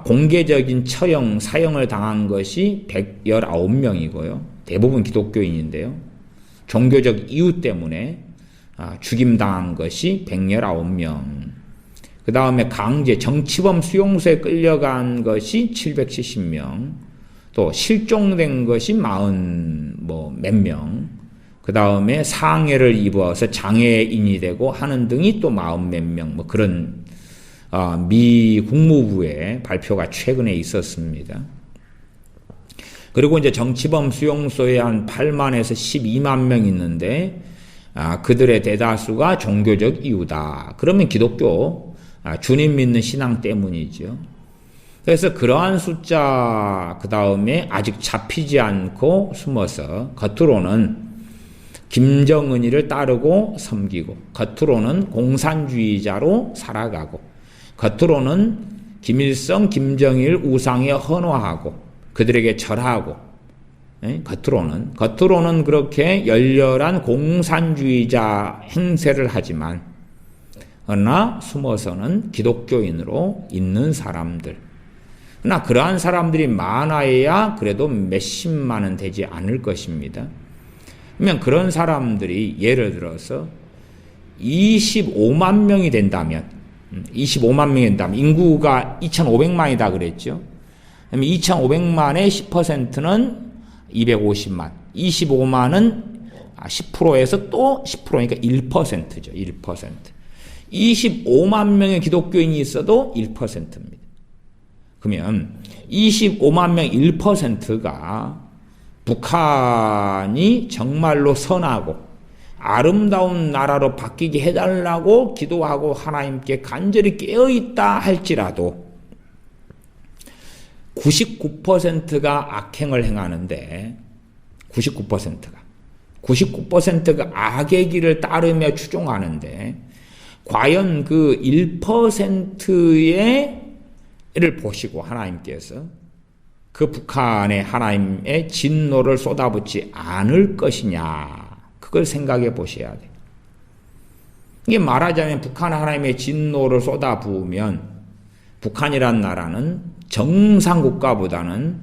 공개적인 처형, 사형을 당한 것이 119명이고요. 대부분 기독교인인데요. 종교적 이유 때문에 죽임당한 것이 119명. 그 다음에 강제 정치범 수용소에 끌려간 것이 770명. 또 실종된 것이 40 몇 명. 그 다음에 상해를 입어서 장애인이 되고 하는 등이 또 40 몇 명. 그런 미 국무부의 발표가 최근에 있었습니다. 그리고 이제 정치범 수용소에 한 8만에서 12만 명 있는데 그들의 대다수가 종교적 이유다. 그러면 기독교 주님 믿는 신앙 때문이죠. 그래서 그러한 숫자 그 다음에 아직 잡히지 않고 숨어서 겉으로는 김정은이를 따르고 섬기고 겉으로는 공산주의자로 살아가고 겉으로는 김일성, 김정일 우상에 헌화하고 그들에게 절하고 겉으로는 그렇게 열렬한 공산주의자 행세를 하지만 그러나 숨어서는 기독교인으로 있는 사람들. 그러나 그러한 사람들이 많아야 그래도 몇십만은 되지 않을 것입니다. 그러면 그런 사람들이 예를 들어서 25만 명이 된다면 25만 명이 된다면 인구가 2,500만이다 그랬죠. 그러면 2,500만의 10%는 250만, 25만은 10%에서 또 10%니까 1%죠. 1%. 25만 명의 기독교인이 있어도 1%입니다. 그러면 25만 명 1%가 북한이 정말로 선하고 아름다운 나라로 바뀌게 해달라고 기도하고 하나님께 간절히 깨어있다 할지라도 99%가 악행을 행하는데 99%가 악의 길을 따르며 추종하는데 과연 그 1%를 보시고 하나님께서 그 북한에 하나님의 진노를 쏟아붓지 않을 것이냐 그걸 생각해 보셔야 돼요. 이게 말하자면 북한 하나님의 진노를 쏟아부으면 북한이란 나라는 정상 국가보다는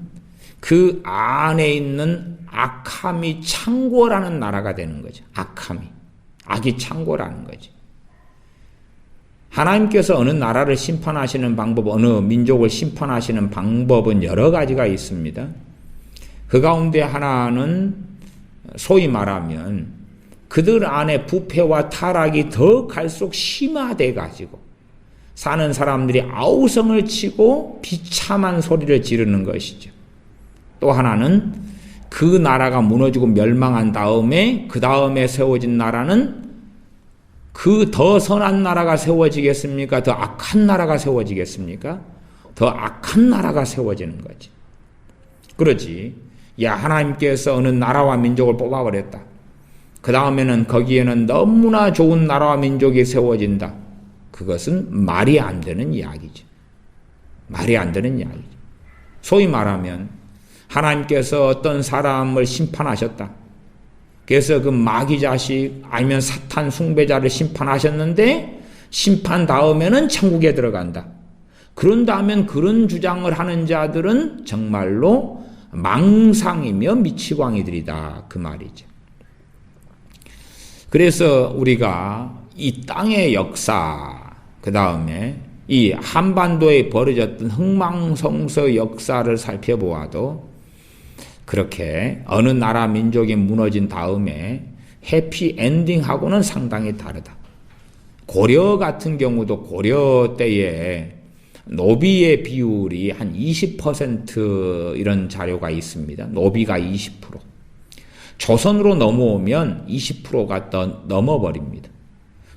그 안에 있는 악함이 창고라는 나라가 되는 거죠. 악이 창고라는 거죠. 하나님께서 어느 나라를 심판하시는 방법, 어느 민족을 심판하시는 방법은 여러 가지가 있습니다. 그 가운데 하나는 소위 말하면 그들 안에 부패와 타락이 더 갈수록 심화돼 가지고 사는 사람들이 아우성을 치고 비참한 소리를 지르는 것이죠. 또 하나는 그 나라가 무너지고 멸망한 다음에 그 다음에 세워진 나라는 그 더 선한 나라가 세워지겠습니까? 더 악한 나라가 세워지겠습니까? 더 악한 나라가 세워지는 거지. 그러지. 야, 하나님께서 어느 나라와 민족을 뽑아버렸다. 그 다음에는 거기에는 너무나 좋은 나라와 민족이 세워진다. 그것은 말이 안 되는 이야기죠. 말이 안 되는 이야기죠. 소위 말하면 하나님께서 어떤 사람을 심판하셨다. 그래서 그 마귀 자식 아니면 사탄 숭배자를 심판하셨는데 심판 다음에는 천국에 들어간다. 그런다면 그런 주장을 하는 자들은 정말로 망상이며 미치광이들이다. 그 말이죠. 그래서 우리가 이 땅의 역사, 그 다음에 이 한반도에 벌어졌던 흥망성쇠 역사를 살펴보아도 그렇게 어느 나라 민족이 무너진 다음에 해피엔딩하고는 상당히 다르다. 고려 같은 경우도 고려 때에 노비의 비율이 한 20% 이런 자료가 있습니다. 노비가 20%. 조선으로 넘어오면 20%가 넘어버립니다.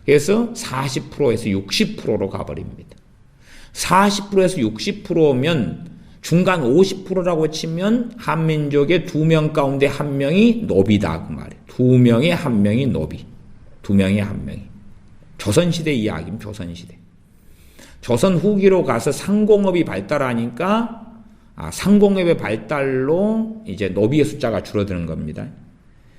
그래서 40%에서 60%로 가버립니다. 40%에서 60%면 중간 50%라고 치면 한민족의 2명 가운데 1명이 노비다 그 말이에요. 2명에 1명이 노비. 2명에 1명이. 조선시대 이야기입니다. 조선시대. 조선 후기로 가서 상공업이 발달하니까 상공업의 발달로 이제 노비의 숫자가 줄어드는 겁니다.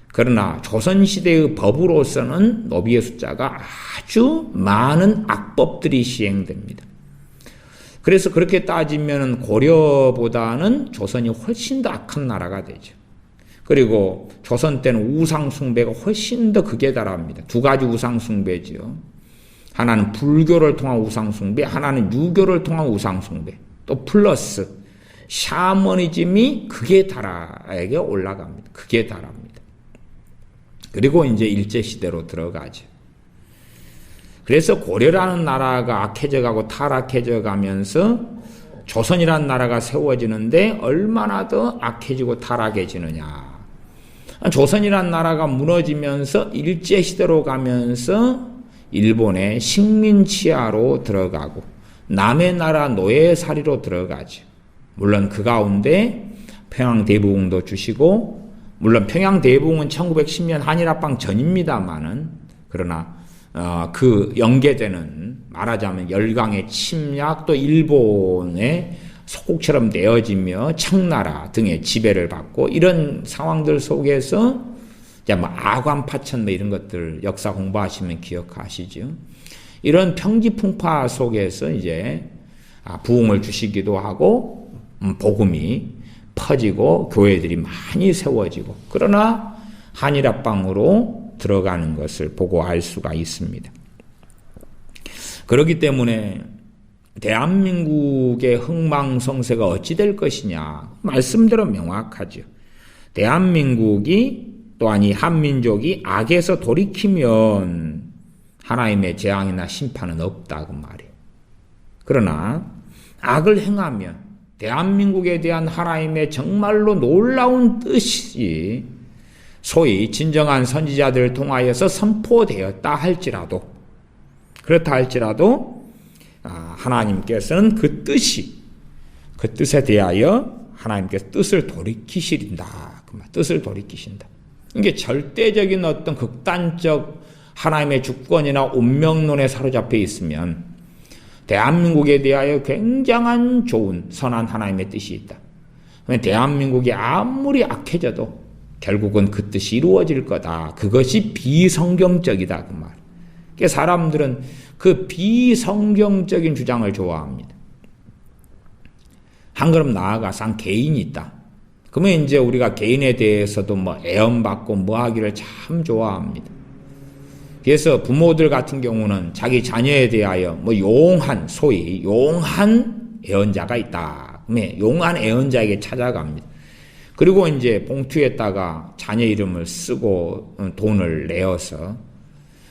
그러나 조선시대의 법으로서는 노비의 숫자가 아주 많은 악법들이 시행됩니다. 그래서 그렇게 따지면 고려보다는 조선이 훨씬 더 악한 나라가 되죠. 그리고 조선 때는 우상숭배가 훨씬 더 극에 달합니다. 두 가지 우상숭배죠. 하나는 불교를 통한 우상숭배, 하나는 유교를 통한 우상숭배. 또 플러스 샤머니즘이 극에 달하게 올라갑니다. 극에 달합니다. 그리고 이제 일제시대로 들어가죠. 그래서 고려라는 나라가 악해져 가고 타락해져 가면서 조선이라는 나라가 세워지는데 얼마나 더 악해지고 타락해지느냐. 조선이라는 나라가 무너지면서 일제시대로 가면서 일본의 식민치하로 들어가고 남의 나라 노예살이로 들어가죠. 물론 그 가운데 평양대부흥도 주시고, 물론 평양대부흥은 1910년 한일합방 전입니다만은, 그러나 그 연계되는 말하자면 열강의 침략, 또 일본의 속국처럼 내어지며 청나라 등의 지배를 받고 이런 상황들 속에서 이제 뭐 아관파천 이런 것들 역사 공부하시면 기억하시죠. 이런 평지풍파 속에서 이제 부흥을 주시기도 하고 복음이 퍼지고 교회들이 많이 세워지고, 그러나 한일합방으로 들어가는 것을 보고 알 수가 있습니다. 그렇기 때문에 대한민국의 흥망성쇠가 어찌 될 것이냐, 말씀대로 명확하죠. 대한민국이 또한 이 한민족이 악에서 돌이키면 하나님의 재앙이나 심판은 없다 그 말이에요. 그러나 악을 행하면 대한민국에 대한 하나님의 정말로 놀라운 뜻이 소위 진정한 선지자들을 통하여서 선포되었다 할지라도, 그렇다 할지라도 하나님께서는 그 뜻에 대하여 하나님께서 뜻을 돌이키시린다. 그 말, 뜻을 돌이키신다. 이게 절대적인 어떤 극단적 하나님의 주권이나 운명론에 사로잡혀 있으면 대한민국에 대하여 굉장한 좋은 선한 하나님의 뜻이 있다. 대한민국이 아무리 악해져도 결국은 그 뜻이 이루어질 거다. 그것이 비성경적이다 그 말. 그러니까 사람들은 그 비성경적인 주장을 좋아합니다. 한 걸음 나아가서 한 개인이 있다. 그러면 이제 우리가 개인에 대해서도 뭐 애언받고 뭐 하기를 참 좋아합니다. 그래서 부모들 같은 경우는 자기 자녀에 대하여 뭐 소위 용한 애언자가 있다. 그러면 용한 애언자에게 찾아갑니다. 그리고 이제 봉투에다가 자녀 이름을 쓰고 돈을 내어서,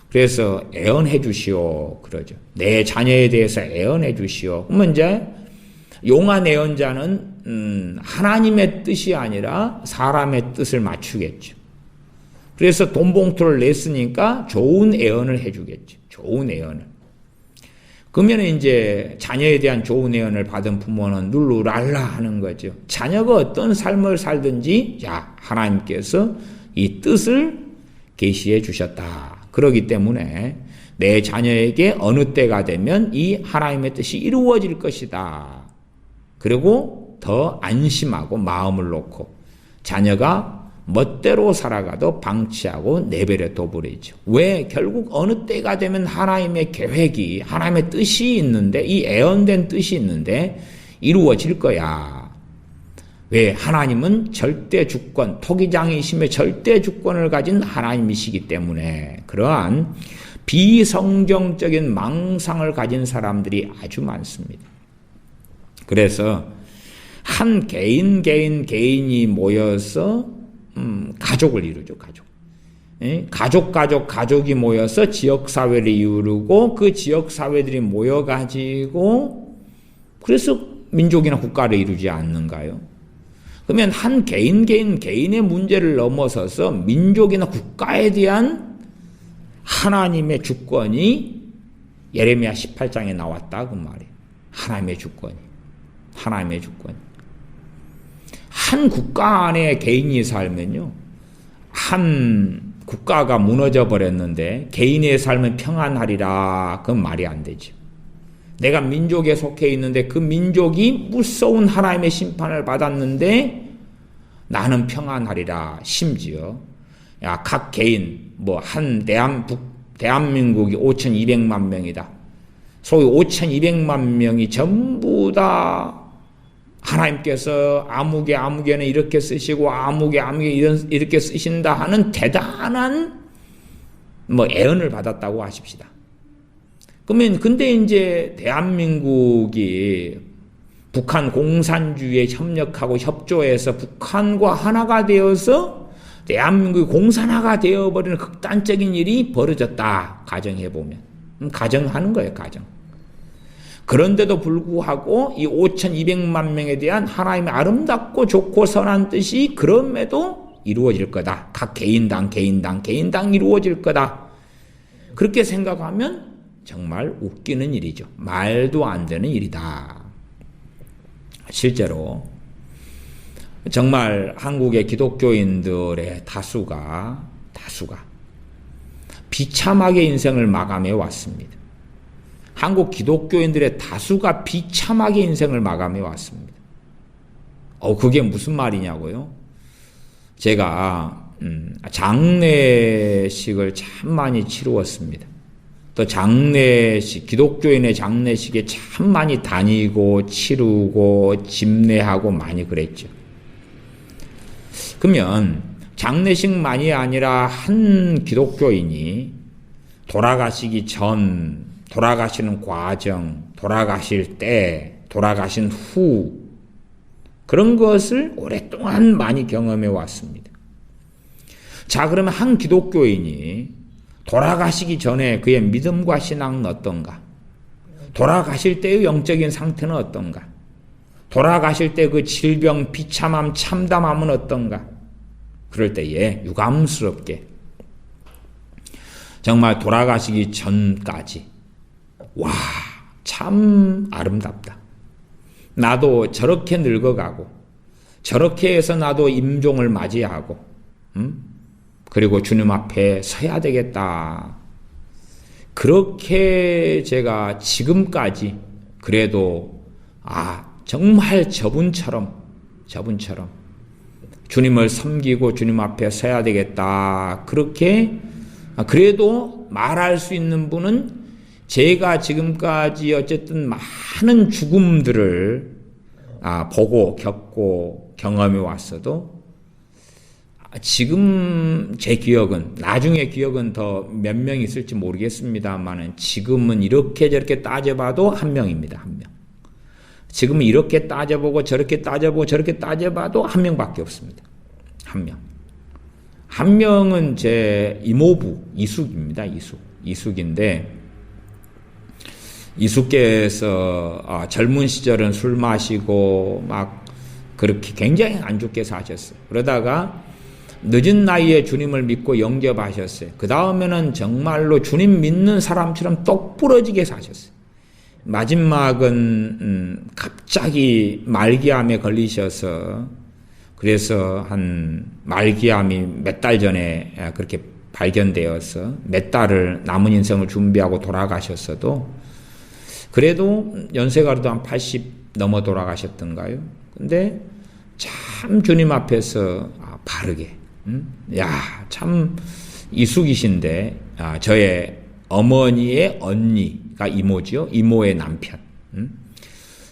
그래서 애언해 주시오 그러죠. 내 자녀에 대해서 애언해 주시오. 그러면 이제 용한 애언자는 하나님의 뜻이 아니라 사람의 뜻을 맞추겠죠. 그래서 돈 봉투를 냈으니까 좋은 애언을 해주겠죠. 좋은 애언을. 그러면 이제 자녀에 대한 좋은 애언을 받은 부모는 룰루랄라 하는 거죠. 자녀가 어떤 삶을 살든지, 야, 하나님께서 이 뜻을 계시해 주셨다. 그렇기 때문에 내 자녀에게 어느 때가 되면 이 하나님의 뜻이 이루어질 것이다. 그리고 더 안심하고 마음을 놓고 자녀가 멋대로 살아가도 방치하고 내버려 둬버리죠. 왜? 결국 어느 때가 되면 하나님의 계획이, 하나님의 뜻이 있는데, 이 애언된 뜻이 있는데 이루어질 거야. 왜? 하나님은 절대 주권, 토기장이심의 절대 주권을 가진 하나님이시기 때문에 그러한 비성경적인 망상을 가진 사람들이 아주 많습니다. 그래서 한 개인이 모여서 가족을 이루죠. 가족이 모여서 지역사회를 이루고 그 지역사회들이 모여가지고 그래서 민족이나 국가를 이루지 않는가요? 그러면 한 개인의 문제를 넘어서서 민족이나 국가에 대한 하나님의 주권이 예레미야 18장에 나왔다 그 말이에요. 하나님의 주권이. 한 국가 안에 개인이 살면요, 한 국가가 무너져 버렸는데 개인의 삶은 평안하리라, 그건 말이 안 되죠. 내가 민족에 속해 있는데 그 민족이 무서운 하나님의 심판을 받았는데 나는 평안하리라. 심지어 각 개인 한 대한민국이 5,200만 명이다. 소위 5,200만 명이 전부 다 하나님께서 아무개는 이렇게 쓰시고 아무개 이렇게 쓰신다 하는 대단한 애언을 받았다고 하십시다. 그러면 근데 이제 대한민국이 북한 공산주의에 협력하고 협조해서 북한과 하나가 되어서 대한민국이 공산화가 되어버리는 극단적인 일이 벌어졌다. 가정해보면. 가정하는 거예요. 가정. 그런데도 불구하고 이 5,200만 명에 대한 하나님의 아름답고 좋고 선한 뜻이 그럼에도 이루어질 거다. 각 개인당 이루어질 거다. 그렇게 생각하면 정말 웃기는 일이죠. 말도 안 되는 일이다. 실제로 정말 한국의 기독교인들의 다수가 비참하게 인생을 마감해 왔습니다. 한국 기독교인들의 다수가 비참하게 인생을 마감해 왔습니다. 그게 무슨 말이냐고요? 제가 장례식을 참 많이 치루었습니다. 또 기독교인의 장례식에 참 많이 다니고 치르고 집례하고 많이 그랬죠. 그러면 장례식만이 아니라 한 기독교인이 돌아가시기 전, 돌아가시는 과정, 돌아가실 때, 돌아가신 후 그런 것을 오랫동안 많이 경험해 왔습니다. 자, 그러면 한 기독교인이 돌아가시기 전에 그의 믿음과 신앙은 어떤가? 돌아가실 때의 영적인 상태는 어떤가? 돌아가실 때 그 질병, 비참함, 참담함은 어떤가? 그럴 때에 유감스럽게 정말 돌아가시기 전까지 와, 참 아름답다. 나도 저렇게 늙어가고 저렇게 해서 나도 임종을 맞이하고 그리고 주님 앞에 서야 되겠다. 그렇게 제가 지금까지 그래도 정말 저분처럼 주님을 섬기고 주님 앞에 서야 되겠다. 그렇게 그래도 말할 수 있는 분은 제가 지금까지 어쨌든 많은 죽음들을 보고 겪고 경험해 왔어도 지금 제 기억은, 나중에 기억은 더 몇 명 있을지 모르겠습니다만은 지금은 이렇게 저렇게 따져봐도 한 명입니다. 한 명. 지금은 이렇게 따져보고 저렇게 따져보고 저렇게 따져봐도 한 명밖에 없습니다. 한 명. 한 명은 제 이모부 이숙입니다. 이숙인데 이숙께서 젊은 시절은 술 마시고 막 그렇게 굉장히 안 좋게 사셨어요. 그러다가 늦은 나이에 주님을 믿고 영접하셨어요. 그 다음에는 정말로 주님 믿는 사람처럼 똑부러지게 사셨어요. 마지막은 갑자기 말기암에 걸리셔서 그래서 한 말기암이 몇 달 전에 그렇게 발견되어서 몇 달을 남은 인생을 준비하고 돌아가셨어도 그래도 연세가 그래도 한 80 넘어 돌아가셨던가요? 근데 참 주님 앞에서 바르게 야, 참 이숙이신데, 저의 어머니의 언니가 이모지요. 이모의 남편.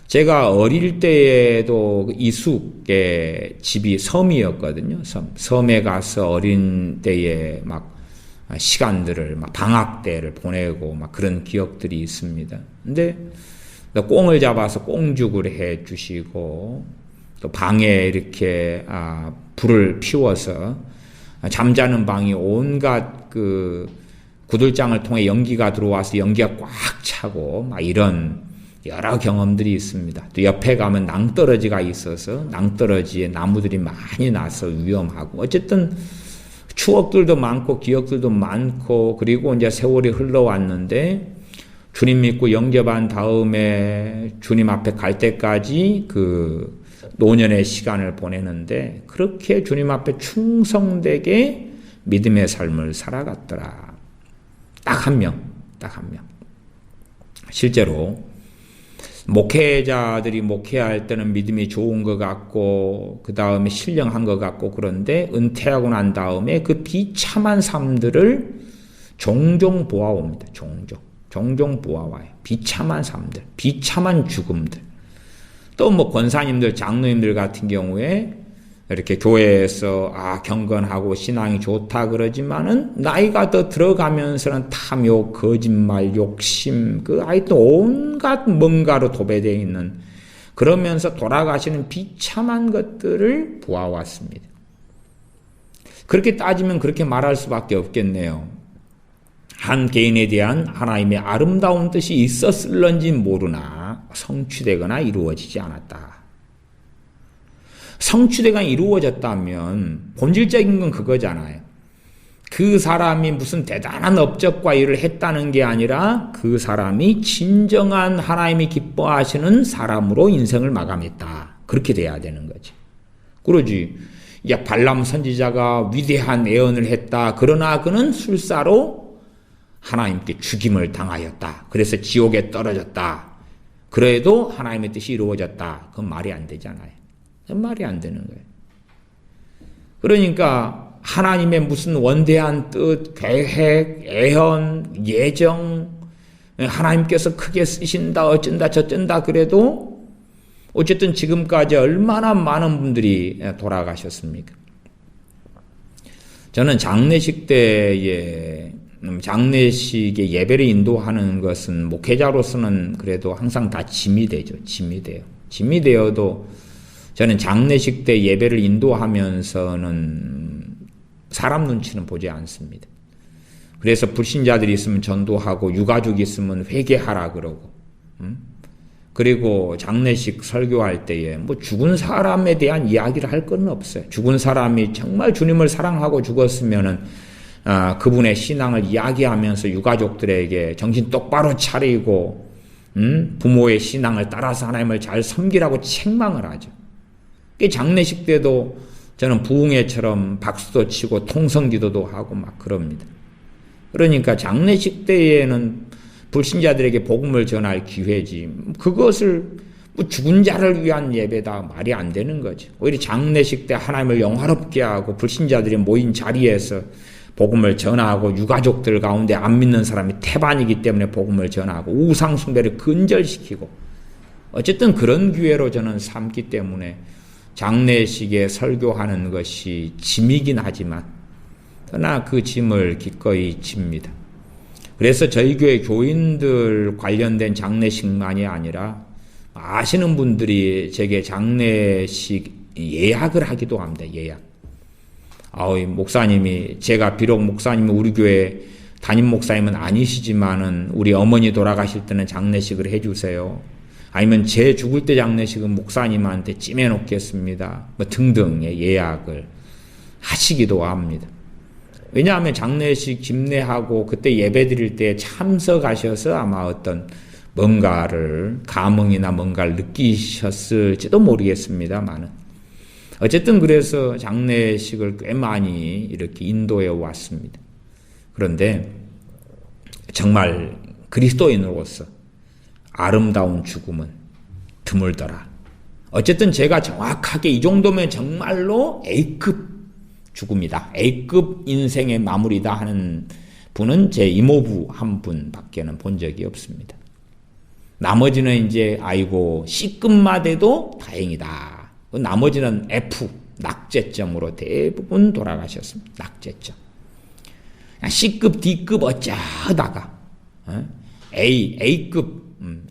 제가 어릴 때에도 이숙의 집이 섬이었거든요. 섬에 가서 어린 때에 막 시간들을, 막 방학 때를 보내고 막 그런 기억들이 있습니다. 근데 꽁을 잡아서 꽁죽을 해 주시고, 또 방에 이렇게 불을 피워서 잠자는 방이 온갖 그 구들장을 통해 연기가 들어와서 연기가 꽉 차고 막 이런 여러 경험들이 있습니다. 또 옆에 가면 낭떠러지가 있어서 낭떠러지에 나무들이 많이 나서 위험하고, 어쨌든 추억들도 많고 기억들도 많고, 그리고 이제 세월이 흘러왔는데 주님 믿고 영접한 다음에 주님 앞에 갈 때까지 그 노년의 시간을 보내는데, 그렇게 주님 앞에 충성되게 믿음의 삶을 살아갔더라. 딱 한 명. 실제로 목회자들이 목회할 때는 믿음이 좋은 것 같고, 그 다음에 신령한 것 같고, 그런데 은퇴하고 난 다음에 그 비참한 삶들을 종종 보아옵니다. 종종 보아와요. 비참한 삶들, 비참한 죽음들. 또 뭐 권사님들, 장로님들 같은 경우에 이렇게 교회에서 경건하고 신앙이 좋다 그러지만은 나이가 더 들어가면서는 탐욕, 거짓말, 욕심, 또 온갖 뭔가로 도배되어 있는, 그러면서 돌아가시는 비참한 것들을 보아왔습니다. 그렇게 따지면 그렇게 말할 수밖에 없겠네요. 한 개인에 대한 하나님의 아름다운 뜻이 있었을런지 모르나 성취되거나 이루어지지 않았다. 성취되거나 이루어졌다면 본질적인 건 그거잖아요. 그 사람이 무슨 대단한 업적과 일을 했다는 게 아니라 그 사람이 진정한 하나님이 기뻐하시는 사람으로 인생을 마감했다. 그렇게 돼야 되는 거지. 그러지. 발람 선지자가 위대한 예언을 했다. 그러나 그는 술사로 하나님께 죽임을 당하였다. 그래서 지옥에 떨어졌다. 그래도 하나님의 뜻이 이루어졌다. 그건 말이 안 되잖아요. 말이 안 되는 거예요. 그러니까 하나님의 무슨 원대한 뜻, 계획, 애언, 예정, 하나님께서 크게 쓰신다, 어쩐다, 저쩐다 그래도 어쨌든 지금까지 얼마나 많은 분들이 돌아가셨습니까? 저는 장례식 때에 장례식의 예배를 인도하는 것은 목회자로서는 그래도 항상 다 짐이 되죠. 짐이 되어도 저는 장례식 때 예배를 인도하면서는 사람 눈치는 보지 않습니다. 그래서 불신자들이 있으면 전도하고 유가족이 있으면 회개하라 그러고, 그리고 장례식 설교할 때에 뭐 죽은 사람에 대한 이야기를 할 건 없어요. 죽은 사람이 정말 주님을 사랑하고 죽었으면은 그분의 신앙을 이야기하면서 유가족들에게 정신 똑바로 차리고 부모의 신앙을 따라서 하나님을 잘 섬기라고 책망을 하죠. 장례식 때도 저는 부흥회처럼 박수도 치고 통성기도도 하고 막 그럽니다. 그러니까 장례식 때에는 불신자들에게 복음을 전할 기회지, 그것을 뭐 죽은 자를 위한 예배다, 말이 안 되는 거죠. 오히려 장례식 때 하나님을 영화롭게 하고 불신자들이 모인 자리에서 복음을 전하고, 유가족들 가운데 안 믿는 사람이 태반이기 때문에 복음을 전하고, 우상 숭배를 근절시키고, 어쨌든 그런 기회로 저는 삼기 때문에 장례식에 설교하는 것이 짐이긴 하지만 그러나 그 짐을 기꺼이 집니다. 그래서 저희 교회 교인들 관련된 장례식만이 아니라 아시는 분들이 제게 장례식 예약을 하기도 합니다. 예약. 목사님이, 제가 비록 목사님이 우리 교회 담임 목사님은 아니시지만은 우리 어머니 돌아가실 때는 장례식을 해주세요. 아니면 제 죽을 때 장례식은 목사님한테 찜해 놓겠습니다. 뭐 등등의 예약을 하시기도 합니다. 왜냐하면 장례식 집례하고 그때 예배 드릴 때 참석하셔서 아마 어떤 뭔가를, 감흥이나 뭔가를 느끼셨을지도 모르겠습니다만은, 어쨌든 그래서 장례식을 꽤 많이 이렇게 인도해 왔습니다. 그런데 정말 그리스도인으로서 아름다운 죽음은 드물더라. 어쨌든 제가 정확하게 이 정도면 정말로 A급 죽음이다. A급 인생의 마무리다 하는 분은 제 이모부 한 분밖에는 본 적이 없습니다. 나머지는 이제 아이고 C급만 돼도 다행이다. 나머지는 F 낙제점으로 대부분 돌아가셨습니다. 낙제점. C급, D급 어쩌다가 A급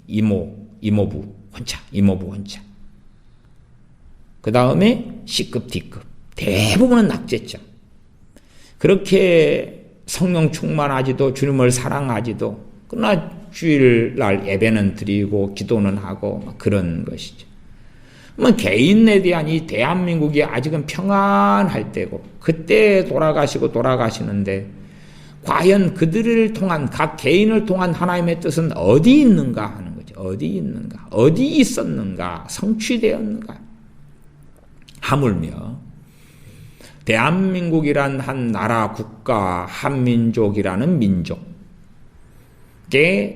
이모부 혼자. 그 다음에 C급, D급. 대부분은 낙제점. 그렇게 성령 충만하지도 주님을 사랑하지도 그러나 주일날 예배는 드리고 기도는 하고 그런 것이죠. 개인에 대한 이 대한민국이 아직은 평안할 때고 그때 돌아가시는데 과연 그들을 통한 각 개인을 통한 하나님의 뜻은 어디 있는가 하는 거죠. 어디 있었는가, 성취되었는가. 하물며 대한민국이란 한 나라, 국가, 한민족이라는 민족에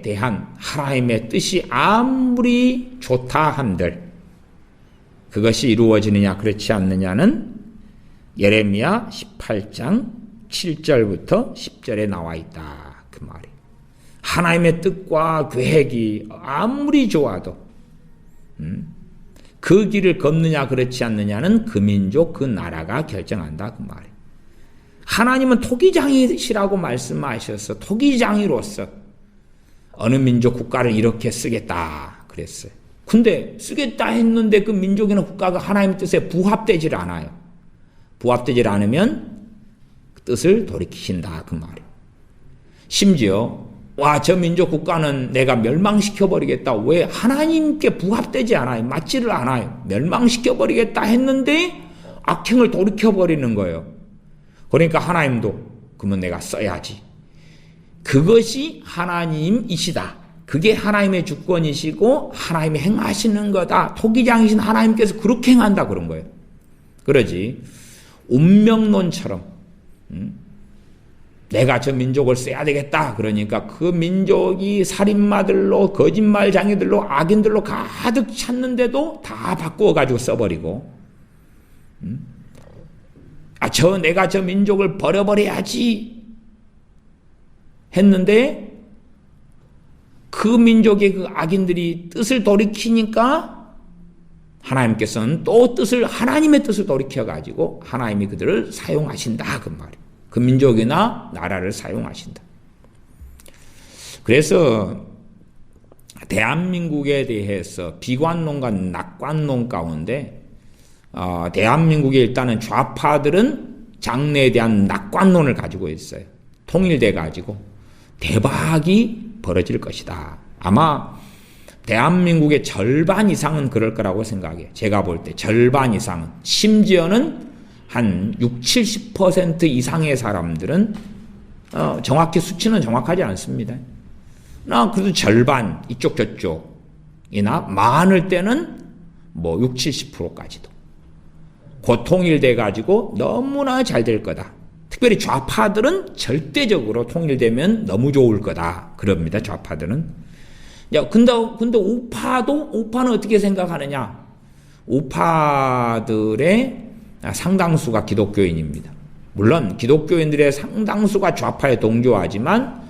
대한 하나님의 뜻이 아무리 좋다 한들 그것이 이루어지느냐 그렇지 않느냐는 예레미야 18장 7절부터 10절에 나와 있다. 그 말이. 하나님의 뜻과 계획이 아무리 좋아도 그 길을 걷느냐 그렇지 않느냐는 그 민족 그 나라가 결정한다. 그 말이. 하나님은 토기장이시라고 말씀하셔서 토기장이로서 어느 민족 국가를 이렇게 쓰겠다 그랬어요. 근데 쓰겠다 했는데 그 민족이나 국가가 하나님의 뜻에 부합되질 않아요. 부합되질 않으면 그 뜻을 돌이키신다. 그 말이에요. 심지어 저 민족 국가는 내가 멸망시켜버리겠다. 왜? 하나님께 부합되지 않아요. 맞지를 않아요. 멸망시켜버리겠다 했는데 악행을 돌이켜버리는 거예요. 그러니까 하나님도 그러면 내가 써야지. 그것이 하나님이시다. 그게 하나님의 주권이시고 하나님이 행하시는 거다. 토기장이신 하나님께서 그렇게 행한다 그런 거예요. 그러지 운명론처럼 내가 저 민족을 써야 되겠다. 그러니까 그 민족이 살인마들로 거짓말장애들로 악인들로 가득 찼는데도 다 바꾸어가지고 써버리고 내가 저 민족을 버려버려야지 했는데 그 민족의 그 악인들이 뜻을 돌이키니까 하나님께서는 또 하나님의 뜻을 돌이켜가지고 하나님이 그들을 사용하신다. 그 말이에요. 그 민족이나 나라를 사용하신다. 그래서 대한민국에 대해서 비관론과 낙관론 가운데 대한민국의 일단은 좌파들은 장래에 대한 낙관론을 가지고 있어요. 통일돼 가지고 대박이 벌어질 것이다. 아마 대한민국의 절반 이상은 그럴 거라고 생각해요. 제가 볼 때 절반 이상은. 심지어는 한 60-70% 이상의 사람들은 정확히 수치는 정확하지 않습니다. 그래도 절반 이쪽 저쪽이나 많을 때는 60-70%까지도 통일돼 가지고 너무나 잘 될 거다. 특별히 좌파들은 절대적으로 통일되면 너무 좋을 거다. 그럽니다. 좌파들은. 근데 우파는 어떻게 생각하느냐? 우파들의 상당수가 기독교인입니다. 물론 기독교인들의 상당수가 좌파에 동조하지만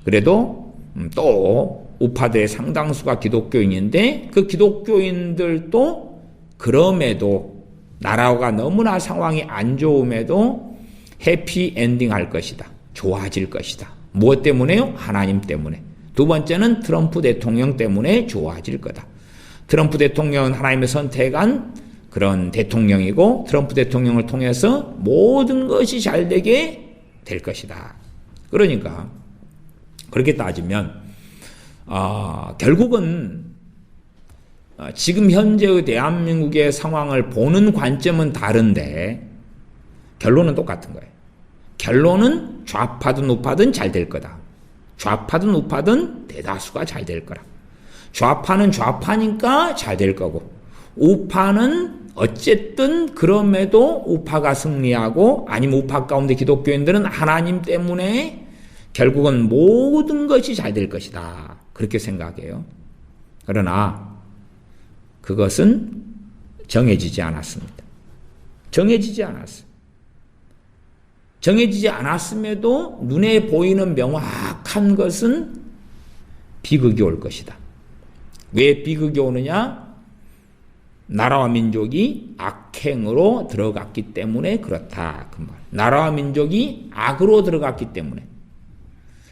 그래도 또 우파들의 상당수가 기독교인인데 그 기독교인들도 그럼에도 나라가 너무나 상황이 안 좋음에도 해피엔딩 할 것이다. 좋아질 것이다. 무엇 때문에요? 하나님 때문에. 두 번째는 트럼프 대통령 때문에 좋아질 거다. 트럼프 대통령은 하나님의 선택한 그런 대통령이고 트럼프 대통령을 통해서 모든 것이 잘 되게 될 것이다. 그러니까 그렇게 따지면 결국은 지금 현재의 대한민국의 상황을 보는 관점은 다른데 결론은 똑같은 거예요. 결론은 좌파든 우파든 잘 될 거다. 좌파든 우파든 대다수가 잘 될 거라. 좌파는 좌파니까 잘 될 거고 우파는 어쨌든 그럼에도 우파가 승리하고 아니면 우파 가운데 기독교인들은 하나님 때문에 결국은 모든 것이 잘 될 것이다. 그렇게 생각해요. 그러나 그것은 정해지지 않았습니다. 정해지지 않았어요. 정해지지 않았음에도 눈에 보이는 명확한 것은 비극이 올 것이다. 왜 비극이 오느냐? 나라와 민족이 악행으로 들어갔기 때문에 그렇다. 그 말. 나라와 민족이 악으로 들어갔기 때문에.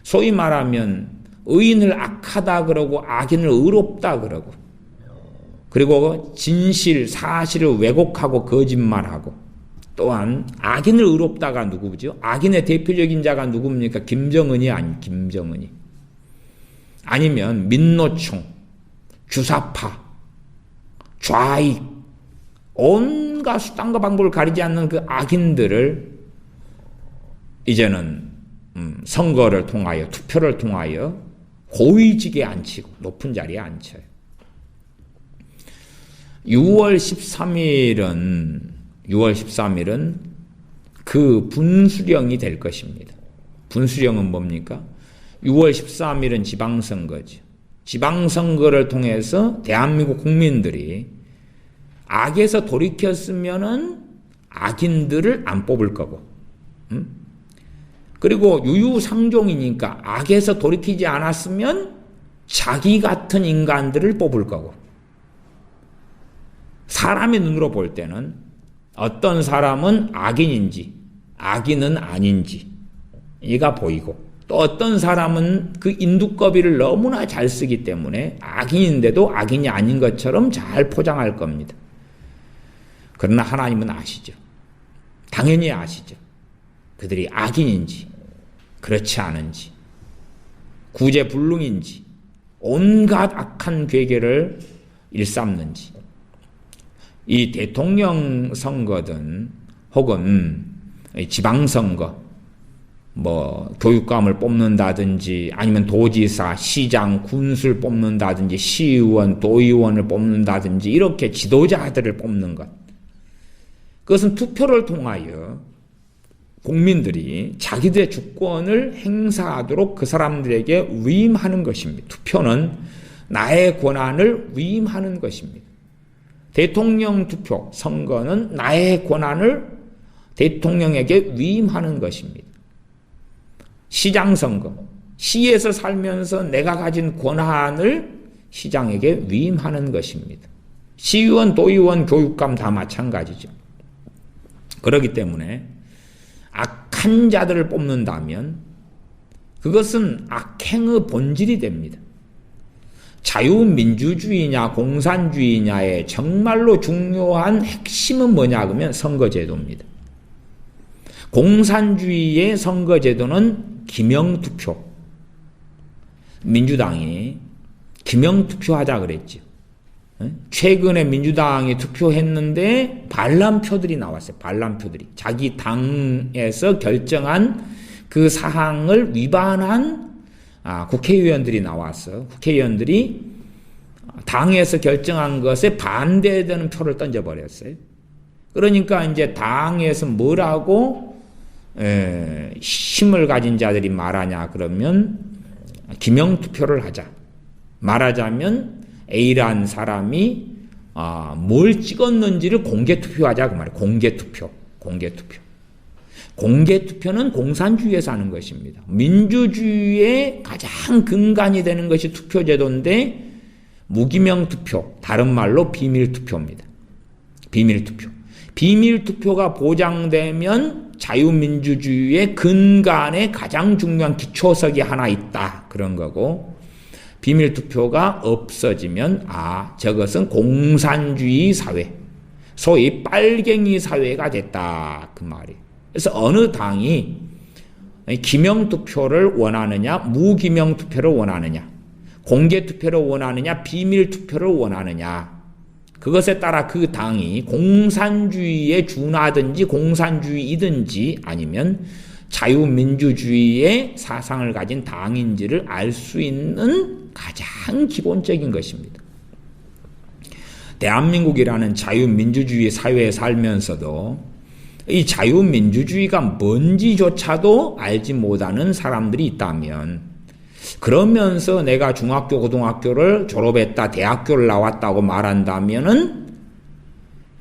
소위 말하면 의인을 악하다 그러고 악인을 의롭다 그러고, 그리고 진실, 사실을 왜곡하고 거짓말하고, 또한 악인을 의롭다가 누구죠? 악인의 대표적인 자가 누굽니까? 김정은이 김정은이. 아니면 민노총, 주사파, 좌익, 온갖 수단과 방법을 가리지 않는 그 악인들을 이제는 선거를 통하여, 투표를 통하여 고위직에 앉히고 높은 자리에 앉혀요. 6월 13일은 그 분수령이 될 것입니다. 분수령은 뭡니까? 6월 13일은 지방선거죠. 지방선거를 통해서 대한민국 국민들이 악에서 돌이켰으면은 악인들을 안 뽑을 거고, 그리고 유유상종이니까 악에서 돌이키지 않았으면 자기 같은 인간들을 뽑을 거고, 사람의 눈으로 볼 때는 어떤 사람은 악인인지 악인은 아닌지 이가 보이고, 또 어떤 사람은 그 인두꺼비를 너무나 잘 쓰기 때문에 악인인데도 악인이 아닌 것처럼 잘 포장할 겁니다. 그러나 하나님은 아시죠. 당연히 아시죠. 그들이 악인인지 그렇지 않은지, 구제불능인지 온갖 악한 괴계를 일삼는지. 이 대통령 선거든 혹은 지방선거, 교육감을 뽑는다든지 아니면 도지사, 시장, 군수를 뽑는다든지 시의원, 도의원을 뽑는다든지 이렇게 지도자들을 뽑는 것, 그것은 투표를 통하여 국민들이 자기들의 주권을 행사하도록 그 사람들에게 위임하는 것입니다. 투표는 나의 권한을 위임하는 것입니다. 대통령 투표, 선거는 나의 권한을 대통령에게 위임하는 것입니다. 시장 선거, 시에서 살면서 내가 가진 권한을 시장에게 위임하는 것입니다. 시의원, 도의원, 교육감 다 마찬가지죠. 그렇기 때문에 악한 자들을 뽑는다면 그것은 악행의 본질이 됩니다. 자유민주주의냐 공산주의냐의 정말로 중요한 핵심은 뭐냐 그러면 선거제도입니다. 공산주의의 선거제도는 기명투표. 민주당이 기명투표하자 그랬죠. 최근에 민주당이 투표했는데 반란표들이 나왔어요. 반란표들이. 자기 당에서 결정한 그 사항을 위반한 국회의원들이 나왔어. 국회의원들이 당에서 결정한 것에 반대되는 표를 던져버렸어요. 그러니까 이제 당에서 뭐라고 힘을 가진 자들이 말하냐 그러면 기명투표를 하자. 말하자면 A라는 사람이 뭘 찍었는지를 공개투표하자 그 말이에요. 공개투표. 공개투표는 공산주의에서 하는 것입니다. 민주주의의 가장 근간이 되는 것이 투표제도인데 무기명투표, 다른 말로 비밀투표입니다. 비밀투표가 보장되면 자유민주주의의 근간에 가장 중요한 기초석이 하나 있다. 그런 거고, 비밀투표가 없어지면 저것은 공산주의 사회, 소위 빨갱이 사회가 됐다. 그 말이에요. 그래서 어느 당이 기명투표를 원하느냐, 무기명투표를 원하느냐, 공개투표를 원하느냐, 비밀투표를 원하느냐, 그것에 따라 그 당이 공산주의에 준하든지 공산주의이든지 아니면 자유민주주의의 사상을 가진 당인지를 알 수 있는 가장 기본적인 것입니다. 대한민국이라는 자유민주주의 사회에 살면서도 이 자유민주주의가 뭔지조차도 알지 못하는 사람들이 있다면, 그러면서 내가 중학교, 고등학교를 졸업했다, 대학교를 나왔다고 말한다면은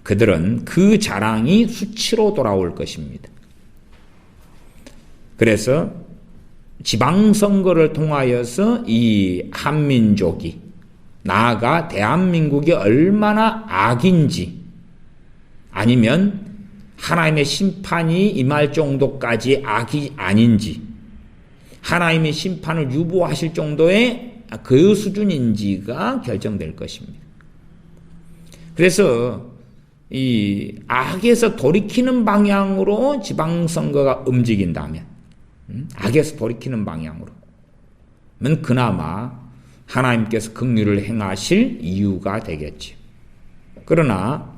그들은 그 자랑이 수치로 돌아올 것입니다. 그래서 지방선거를 통하여서 이 한민족이, 나아가 대한민국이 얼마나 악인지, 아니면 하나님의 심판이 임할 정도까지 악이 아닌지, 하나님의 심판을 유보하실 정도의 그 수준인지가 결정될 것입니다. 그래서 이 악에서 돌이키는 방향으로 지방선거가 움직인다면, 악에서 돌이키는 방향으로면 그나마 하나님께서 긍휼을 행하실 이유가 되겠지. 그러나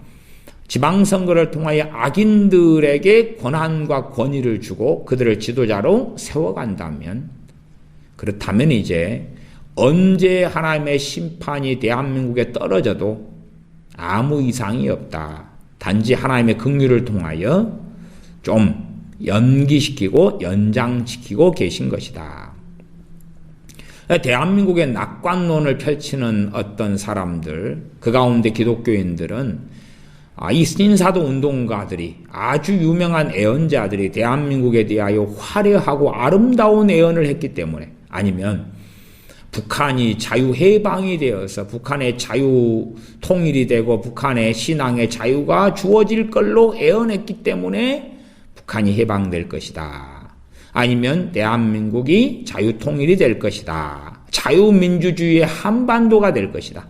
지방선거를 통하여 악인들에게 권한과 권위를 주고 그들을 지도자로 세워간다면, 그렇다면 이제 언제 하나님의 심판이 대한민국에 떨어져도 아무 이상이 없다. 단지 하나님의 긍휼을 통하여 좀 연기시키고 연장시키고 계신 것이다. 대한민국의 낙관론을 펼치는 어떤 사람들, 그 가운데 기독교인들은 이 신사도 운동가들이, 아주 유명한 애언자들이 대한민국에 대하여 화려하고 아름다운 애언을 했기 때문에, 아니면 북한이 자유해방이 되어서 북한의 자유 통일이 되고 북한의 신앙의 자유가 주어질 걸로 애언했기 때문에 북한이 해방될 것이다. 아니면 대한민국이 자유 통일이 될 것이다. 자유민주주의의 한반도가 될 것이다.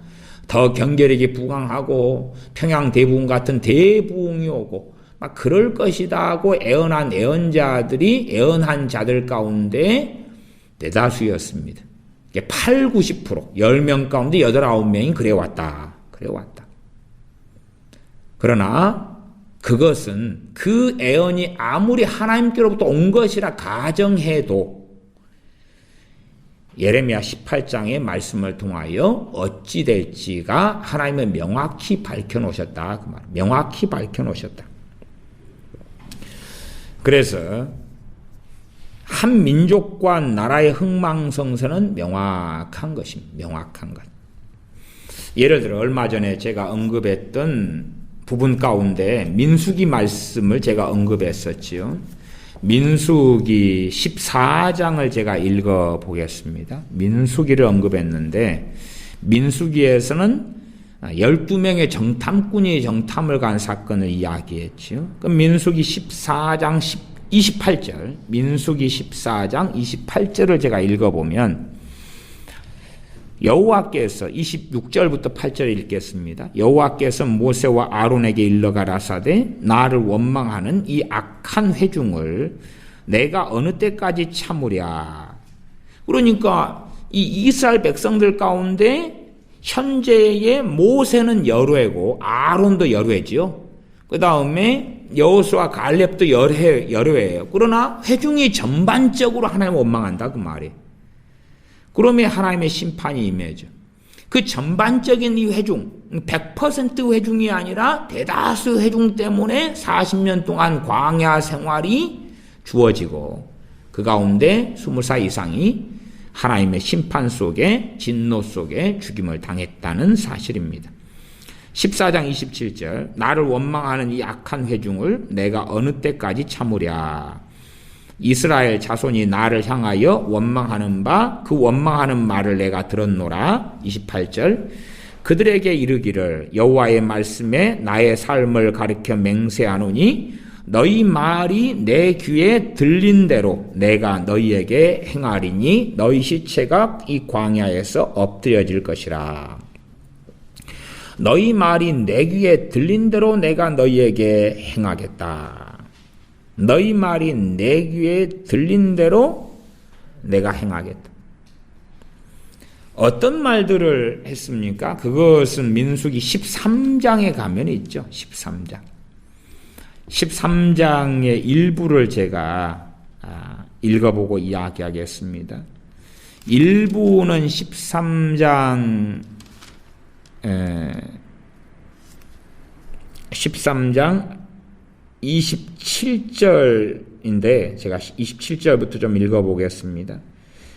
더 경제력이 부강하고 평양 대부흥 같은 대부흥이 오고 막 그럴 것이다 하고 애언한 애언자들이 애언한 자들 가운데 대다수였습니다. 8, 90%, 10명 가운데 8, 9명이 그래왔다. 그러나 그것은 그 애언이 아무리 하나님께로부터 온 것이라 가정해도 예레미야 18장의 말씀을 통하여 어찌 될지가 하나님은 명확히 밝혀놓으셨다. 그 말, 명확히 밝혀놓으셨다. 그래서 한 민족과 나라의 흥망성쇠는 명확한 것입니다. 명확한 것. 예를 들어 얼마 전에 제가 언급했던 부분 가운데 민수기 말씀을 제가 언급했었지요. 민수기 14장을 제가 읽어보겠습니다. 민수기를 언급했는데 민수기에서는 12명의 정탐꾼이 정탐을 간 사건을 이야기했지요. 그럼 민수기 14장 28절, 민수기 14장 28절을 제가 읽어보면 여호와께서 26절부터 8절 읽겠습니다. 여호와께서 모세와 아론에게 일러 가라사대 나를 원망하는 이 악한 회중을 내가 어느 때까지 참으랴. 그러니까 이 이스라엘 백성들 가운데 현재의 모세는 열외고 아론도 열외지요. 그 다음에 여호수아 갈렙도 열외예요. 그러나 회중이 전반적으로 하나님을 원망한다 그 말이에요. 그러면 하나님의 심판이 임해져. 그 전반적인 이 회중, 100% 회중이 아니라 대다수 회중 때문에 40년 동안 광야 생활이 주어지고 그 가운데 20살 이상이 하나님의 심판 속에, 진노 속에 죽임을 당했다는 사실입니다. 14장 27절, 나를 원망하는 이 악한 회중을 내가 어느 때까지 참으랴. 이스라엘 자손이 나를 향하여 원망하는 바 그 원망하는 말을 내가 들었노라. 28절, 그들에게 이르기를 여호와의 말씀에 나의 삶을 가리켜 맹세하노니 너희 말이 내 귀에 들린 대로 내가 너희에게 행하리니 너희 시체가 이 광야에서 엎드려질 것이라. 너희 말이 내 귀에 들린 대로 내가 너희에게 행하겠다. 너희 말이 내 귀에 들린 대로 내가 행하겠다. 어떤 말들을 했습니까? 그것은 민수기 13장에 가면 있죠. 13장. 13장의 일부를 제가 읽어보고 이야기하겠습니다. 일부는 13장 27절인데 제가 27절부터 좀 읽어보겠습니다.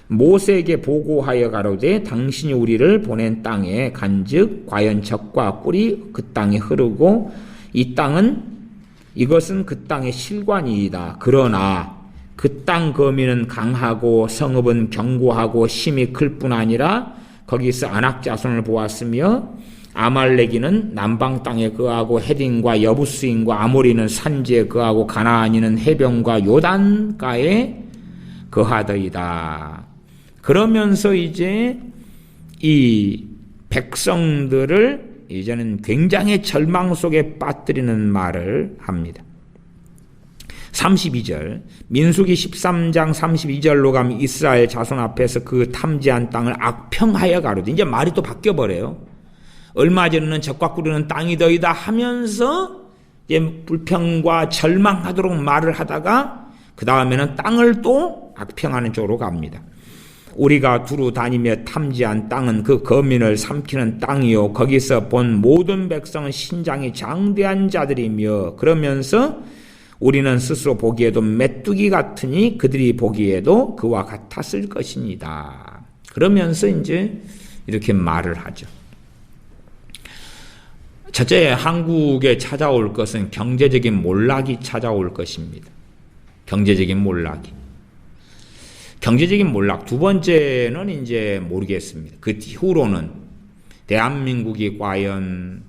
모세에게 보고하여 가로되 당신이 우리를 보낸 땅에 간즉 과연 젖과 꿀이 그 땅에 흐르고 이것은 그 땅의 실관이이다. 그러나 그 땅 거민은 강하고 성읍은 견고하고 힘이 클 뿐 아니라 거기서 아낙 자손을 보았으며 아말렉이는 남방 땅에 거하고 헤딘과 여부스인과 아모리는 산지에 거하고 가나안이는 해변과 요단가에 거하더이다. 그러면서 이제 이 백성들을 이제는 굉장히 절망 속에 빠뜨리는 말을 합니다. 32절 민수기 13장 32절로 가면 이스라엘 자손 앞에서 그 탐지한 땅을 악평하여 가로되 이제 말이 또 바뀌어버려요. 얼마 전에는 적과 꾸르는 땅이더이다 하면서 이제 불평과 절망하도록 말을 하다가 그 다음에는 땅을 또 악평하는 쪽으로 갑니다. 우리가 두루 다니며 탐지한 땅은 그 거민을 삼키는 땅이요 거기서 본 모든 백성은 신장이 장대한 자들이며 그러면서 우리는 스스로 보기에도 메뚜기 같으니 그들이 보기에도 그와 같았을 것이니다. 그러면서 이제 이렇게 말을 하죠. 첫째, 한국에 찾아올 것은 경제적인 몰락이 찾아올 것입니다. 경제적인 몰락이. 경제적인 몰락. 두 번째는 이제 모르겠습니다. 그 이후로는 대한민국이 과연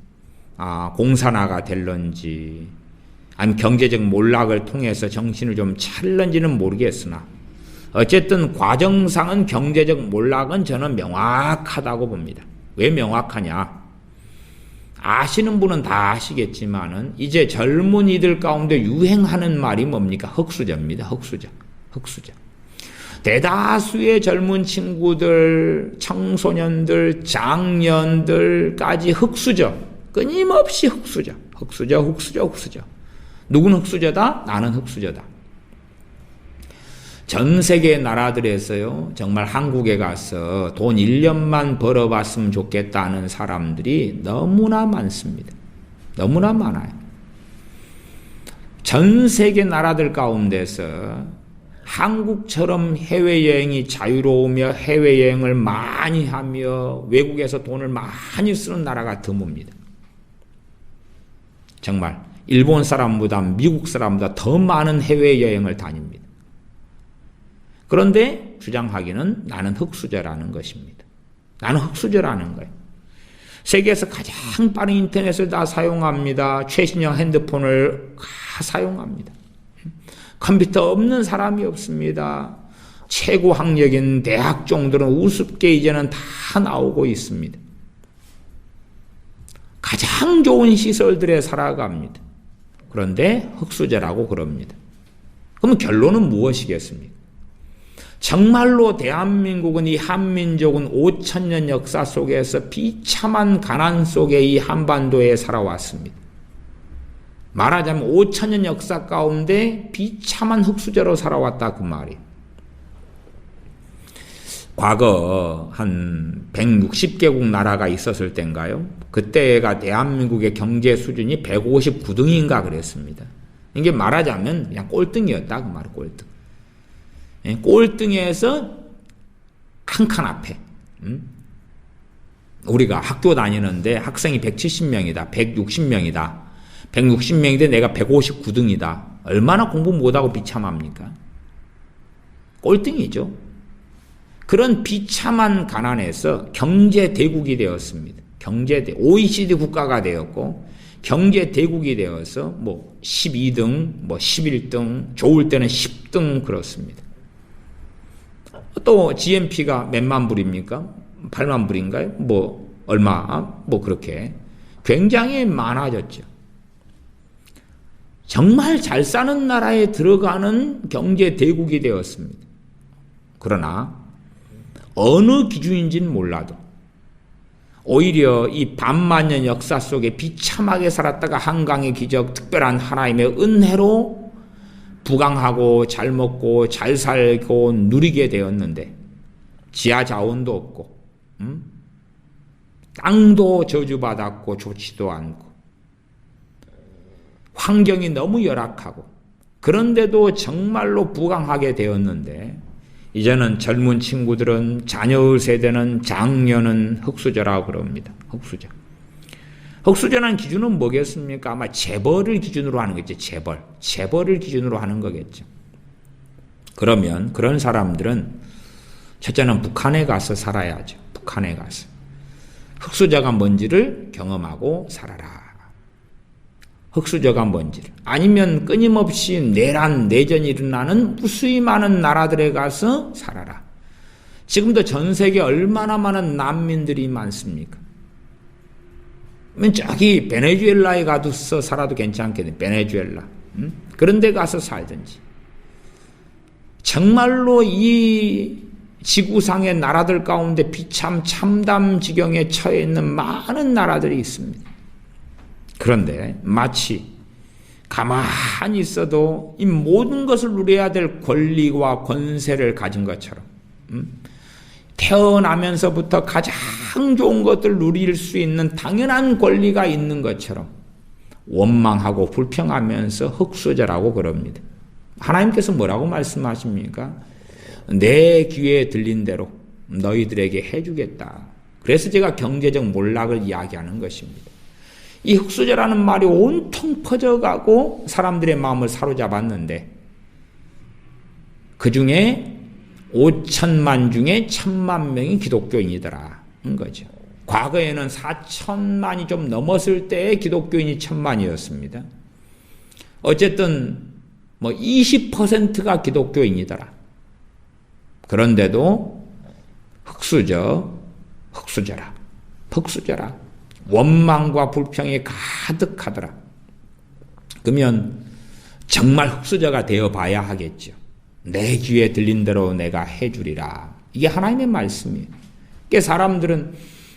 공산화가 될런지 아니면 경제적 몰락을 통해서 정신을 좀 차릴런지는 모르겠으나 어쨌든 과정상은 경제적 몰락은 저는 명확하다고 봅니다. 왜 명확하냐? 아시는 분은 다 아시겠지만은 이제 젊은이들 가운데 유행하는 말이 뭡니까? 흑수저입니다. 흑수저. 대다수의 젊은 친구들, 청소년들, 장년들까지 흑수저. 끊임없이 흑수저. 누구는 흑수저다? 나는 흑수저다. 전 세계 나라들에서요, 정말 한국에 가서 돈 1년만 벌어봤으면 좋겠다는 사람들이 너무나 많습니다. 너무나 많아요. 전 세계 나라들 가운데서 한국처럼 해외여행이 자유로우며 해외여행을 많이 하며 외국에서 돈을 많이 쓰는 나라가 드뭅니다. 정말 일본 사람보다 미국 사람보다 더 많은 해외여행을 다닙니다. 그런데 주장하기는 나는 흑수저라는 것입니다. 나는 흑수저라는 거예요. 세계에서 가장 빠른 인터넷을 다 사용합니다. 최신형 핸드폰을 다 사용합니다. 컴퓨터 없는 사람이 없습니다. 최고 학력인 대학 정도는 우습게 이제는 다 나오고 있습니다. 가장 좋은 시설들에 살아갑니다. 그런데 흑수저라고 그럽니다. 그럼 결론은 무엇이겠습니까? 정말로 대한민국은 이 한민족은 5,000년 역사 속에서 비참한 가난 속에 이 한반도에 살아왔습니다. 말하자면 5,000년 역사 가운데 비참한 흑수저로 살아왔다 그 말이에요. 과거 한 160개국 나라가 있었을 때인가요? 그때가 대한민국의 경제 수준이 159등인가 그랬습니다. 이게 말하자면 그냥 꼴등이었다 그 말이에요. 꼴등. 꼴등에서 한 칸 앞에. 우리가 학교 다니는데 학생이 170명이다. 160명이다. 160명인데 내가 159등이다. 얼마나 공부 못하고 비참합니까? 꼴등이죠. 그런 비참한 가난에서 경제대국이 되었습니다. OECD 국가가 되었고 경제대국이 되어서 뭐 12등, 뭐 11등, 좋을 때는 10등 그렇습니다. 또 GNP가 몇만 불입니까? 8만 불인가요? 뭐 얼마? 뭐 그렇게 굉장히 많아졌죠. 정말 잘 사는 나라에 들어가는 경제대국이 되었습니다. 그러나 어느 기준인지는 몰라도 오히려 이 반만년 역사 속에 비참하게 살았다가 한강의 기적, 특별한 하나님의 은혜로 부강하고 잘 먹고 잘 살고 누리게 되었는데 지하 자원도 없고 땅도 저주받았고 좋지도 않고 환경이 너무 열악하고 그런데도 정말로 부강하게 되었는데 이제는 젊은 친구들은 자녀의 세대는 장년은 흑수저라고 그럽니다. 흑수저. 흑수저라는 기준은 뭐겠습니까? 아마 재벌을 기준으로 하는 거겠죠. 재벌을 기준으로 하는 거겠죠. 그러면 그런 사람들은 첫째는 북한에 가서 살아야죠. 북한에 가서. 흑수저가 뭔지를 경험하고 살아라. 흑수저가 뭔지를. 아니면 끊임없이 내란, 내전이 일어나는 무수히 많은 나라들에 가서 살아라. 지금도 전 세계에 얼마나 많은 난민들이 많습니까? 저기 베네수엘라에 가서 살아도 괜찮겠네. 베네수엘라. 그런 데 가서 살든지. 정말로 이 지구상의 나라들 가운데 비참 참담 지경에 처해 있는 많은 나라들이 있습니다. 그런데 마치 가만히 있어도 이 모든 것을 누려야 될 권리와 권세를 가진 것처럼 태어나면서부터 가장 좋은 것들을 누릴 수 있는 당연한 권리가 있는 것처럼 원망하고 불평하면서 흑수저라고 그럽니다. 하나님께서 뭐라고 말씀하십니까? 내 귀에 들린 대로 너희들에게 해주겠다. 그래서 제가 경제적 몰락을 이야기하는 것입니다. 이 흑수저라는 말이 온통 퍼져가고 사람들의 마음을 사로잡았는데 그 중에 5천만 중에 1,000만 명이 기독교인이더라. 거죠. 과거에는 4천만이 좀 넘었을 때의 기독교인이 1,000만이었습니다. 어쨌든 20%가 기독교인이더라. 그런데도 흑수저라. 원망과 불평이 가득하더라. 그러면 정말 흑수저가 되어봐야 하겠죠. 내 귀에 들린 대로 내가 해주리라. 이게 하나님의 말씀이에요. 그러니까 사람들은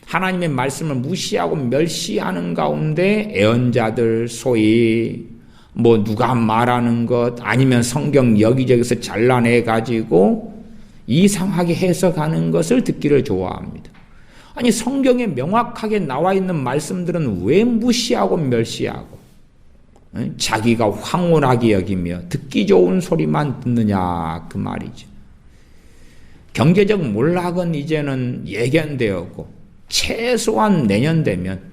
하나님의 말씀을 무시하고 멸시하는 가운데 애언자들, 소위 누가 말하는 것 아니면 성경 여기저기서 잘라내가지고 이상하게 해석하는 것을 듣기를 좋아합니다. 아니 성경에 명확하게 나와 있는 말씀들은 왜 무시하고 멸시하고 자기가 황홀하게 여기며 듣기 좋은 소리만 듣느냐 그 말이죠. 경제적 몰락은 이제는 예견되었고 최소한 내년 되면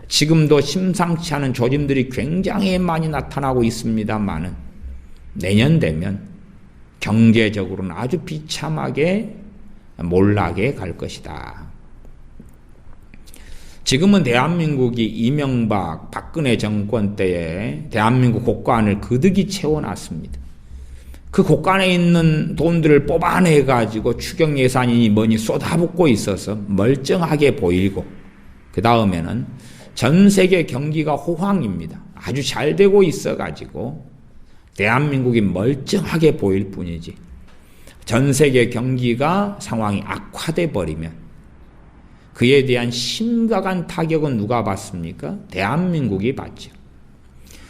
지금도 심상치 않은 조짐들이 굉장히 많이 나타나고 있습니다만은 내년 되면 경제적으로는 아주 비참하게 몰락에 갈 것이다. 지금은 대한민국이 이명박, 박근혜 정권 때에 대한민국 곳간을 그득이 채워놨습니다. 그 곳간에 있는 돈들을 뽑아내가지고 추경 예산이니 뭐니 쏟아붓고 있어서 멀쩡하게 보이고 그 다음에는 전 세계 경기가 호황입니다. 아주 잘 되고 있어가지고 대한민국이 멀쩡하게 보일 뿐이지 전 세계 경기가 상황이 악화돼 버리면 그에 대한 심각한 타격은 누가 받습니까? 대한민국이 받죠.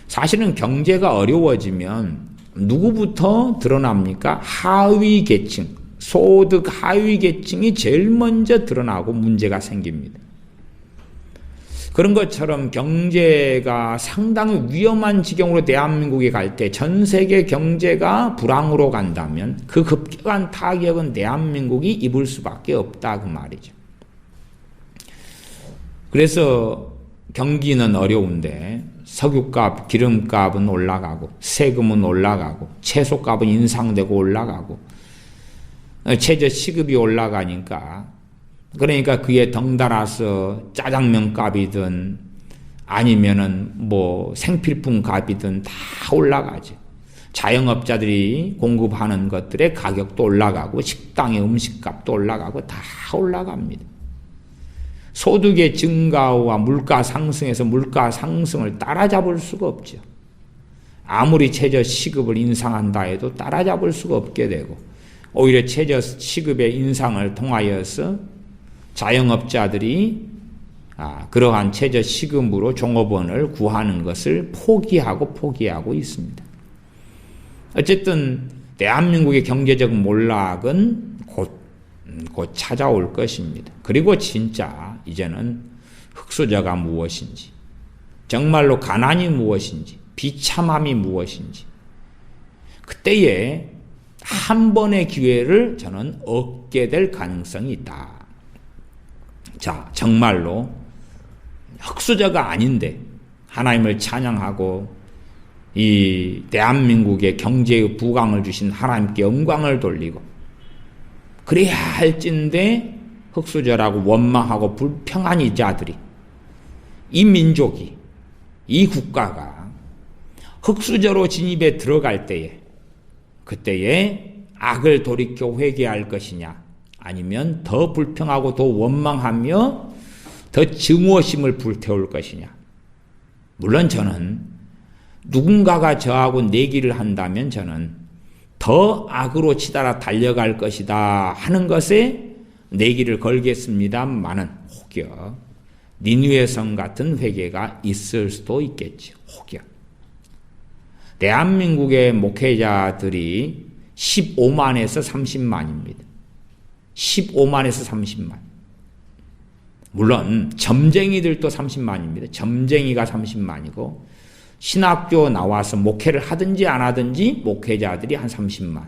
사실은 경제가 어려워지면 누구부터 드러납니까? 하위 계층, 소득 하위 계층이 제일 먼저 드러나고 문제가 생깁니다. 그런 것처럼 경제가 상당히 위험한 지경으로 대한민국이 갈 때 전 세계 경제가 불황으로 간다면 그 급격한 타격은 대한민국이 입을 수밖에 없다 그 말이죠. 그래서 경기는 어려운데 석유값, 기름값은 올라가고 세금은 올라가고 채소값은 인상되고 올라가고 최저 시급이 올라가니까 그러니까 그에 덩달아서 짜장면 값이든 아니면은 생필품 값이든 다 올라가죠. 자영업자들이 공급하는 것들의 가격도 올라가고 식당의 음식값도 올라가고 다 올라갑니다. 소득의 증가와 물가 상승에서 물가 상승을 따라잡을 수가 없죠. 아무리 최저 시급을 인상한다 해도 따라잡을 수가 없게 되고 오히려 최저 시급의 인상을 통하여서 자영업자들이 그러한 최저 시급으로 종업원을 구하는 것을 포기하고 있습니다. 어쨌든 대한민국의 경제적 몰락은 곧 찾아올 것입니다. 그리고 진짜 이제는 흑수저가 무엇인지, 정말로 가난이 무엇인지, 비참함이 무엇인지 그때에 한 번의 기회를 저는 얻게 될 가능성이 있다. 자, 정말로 흑수저가 아닌데 하나님을 찬양하고 이 대한민국의 경제의 부강을 주신 하나님께 영광을 돌리고 그래야 할진대 흑수저라고 원망하고 불평한 이 자들이, 이 민족이, 이 국가가 흑수저로 진입에 들어갈 때에 그때에 악을 돌이켜 회개할 것이냐, 아니면 더 불평하고 더 원망하며 더 증오심을 불태울 것이냐. 물론 저는 누군가가 저하고 내기를 한다면 저는 더 악으로 치달아 달려갈 것이다 하는 것에 내기를 걸겠습니다마는 혹여 니느웨 성 같은 회개가 있을 수도 있겠죠. 혹여. 대한민국의 목회자들이 15만에서 30만입니다. 15만에서 30만. 물론 점쟁이들도 30만입니다. 점쟁이가 30만이고 신학교 나와서 목회를 하든지 안 하든지 목회자들이 한 30만.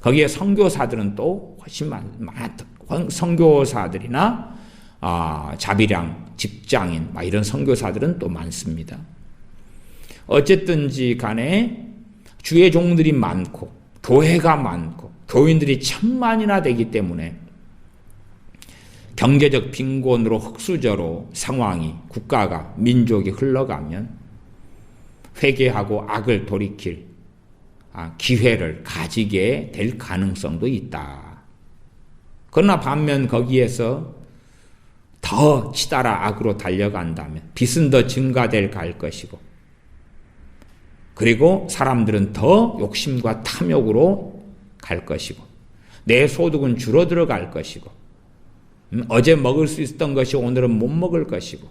거기에 선교사들은 또 훨씬 많다. 선교사들이나 자비량, 직장인 이런 선교사들은 또 많습니다. 어쨌든지 간에 주의 종들이 많고 교회가 많고 교인들이 1000만이나 되기 때문에 경제적 빈곤으로 흑수저로 상황이, 국가가, 민족이 흘러가면 회개하고 악을 돌이킬 기회를 가지게 될 가능성도 있다. 그러나 반면 거기에서 더 치달아 악으로 달려간다면 빚은 더 증가될 갈 것이고, 그리고 사람들은 더 욕심과 탐욕으로 갈 것이고, 내 소득은 줄어들어 갈 것이고, 어제 먹을 수 있었던 것이 오늘은 못 먹을 것이고,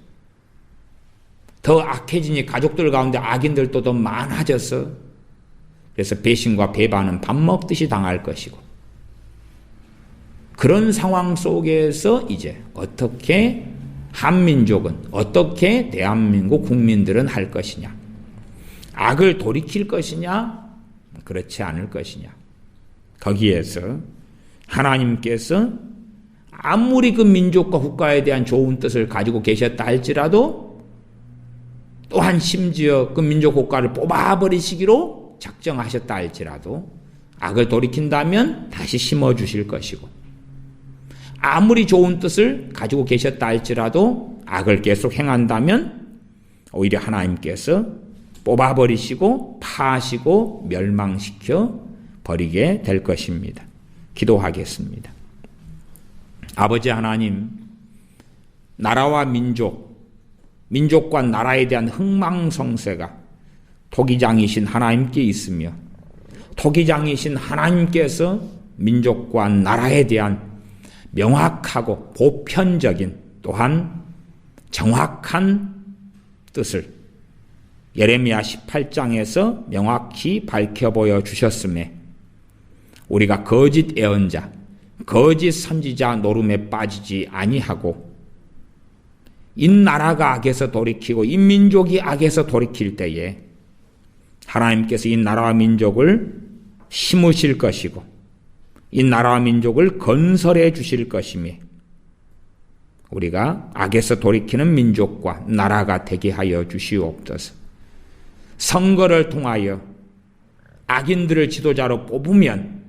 더 악해지니 가족들 가운데 악인들도 더 많아져서 그래서 배신과 배반은 밥 먹듯이 당할 것이고, 그런 상황 속에서 이제 어떻게 한민족은, 어떻게 대한민국 국민들은 할 것이냐, 악을 돌이킬 것이냐, 그렇지 않을 것이냐. 거기에서 하나님께서 아무리 그 민족과 국가에 대한 좋은 뜻을 가지고 계셨다 할지라도 또한 심지어 그 민족 국가를 뽑아버리시기로 작정하셨다 할지라도 악을 돌이킨다면 다시 심어주실 것이고, 아무리 좋은 뜻을 가지고 계셨다 할지라도 악을 계속 행한다면 오히려 하나님께서 뽑아버리시고 파하시고 멸망시켜 버리게 될 것입니다. 기도하겠습니다. 아버지 하나님, 나라와 민족과 나라에 대한 흥망성쇠가 토기장이신 하나님께 있으며, 토기장이신 하나님께서 민족과 나라에 대한 명확하고 보편적인 또한 정확한 뜻을 예레미야 18장에서 명확히 밝혀 보여 주셨음에 우리가 거짓 예언자, 거짓 선지자 노름에 빠지지 아니하고 이 나라가 악에서 돌이키고 이 민족이 악에서 돌이킬 때에 하나님께서 이 나라와 민족을 심으실 것이고 이 나라와 민족을 건설해 주실 것이며 우리가 악에서 돌이키는 민족과 나라가 되게 하여 주시옵소서. 선거를 통하여 악인들을 지도자로 뽑으면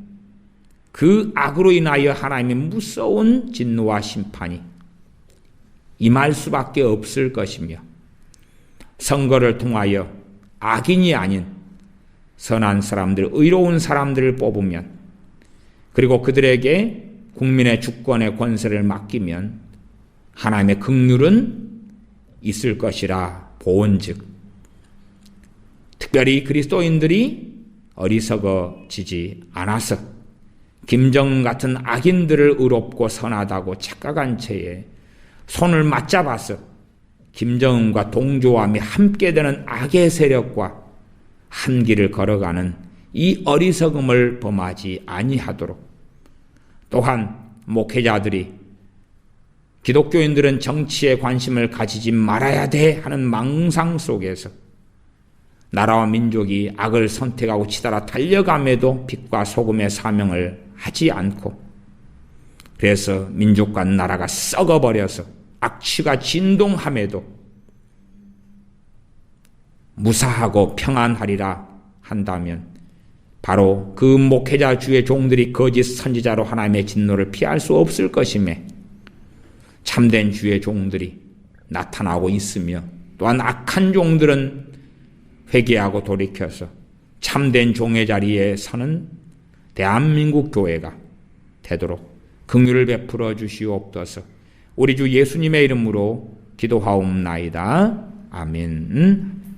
그 악으로 인하여 하나님의 무서운 진노와 심판이 임할 수밖에 없을 것이며, 선거를 통하여 악인이 아닌 선한 사람들, 의로운 사람들을 뽑으면, 그리고 그들에게 국민의 주권의 권세를 맡기면 하나님의 긍휼은 있을 것이라 보온즉 특별히 그리스도인들이 어리석어지지 않아서 김정은 같은 악인들을 의롭고 선하다고 착각한 채에 손을 맞잡아서 김정은과 동조함이 함께 되는 악의 세력과 한 길을 걸어가는 이 어리석음을 범하지 아니하도록, 또한 목회자들이 기독교인들은 정치에 관심을 가지지 말아야 돼 하는 망상 속에서 나라와 민족이 악을 선택하고 치달아 달려감에도 빛과 소금의 사명을 하지 않고, 그래서 민족과 나라가 썩어버려서 악취가 진동함에도 무사하고 평안하리라 한다면 바로 그 목회자 주의 종들이 거짓 선지자로 하나님의 진노를 피할 수 없을 것이며 참된 주의 종들이 나타나고 있으며 또한 악한 종들은 회개하고 돌이켜서 참된 종의 자리에 서는 대한민국 교회가 되도록 긍휼을 베풀어 주시옵소서. 우리 주 예수님의 이름으로 기도하옵나이다. 아멘.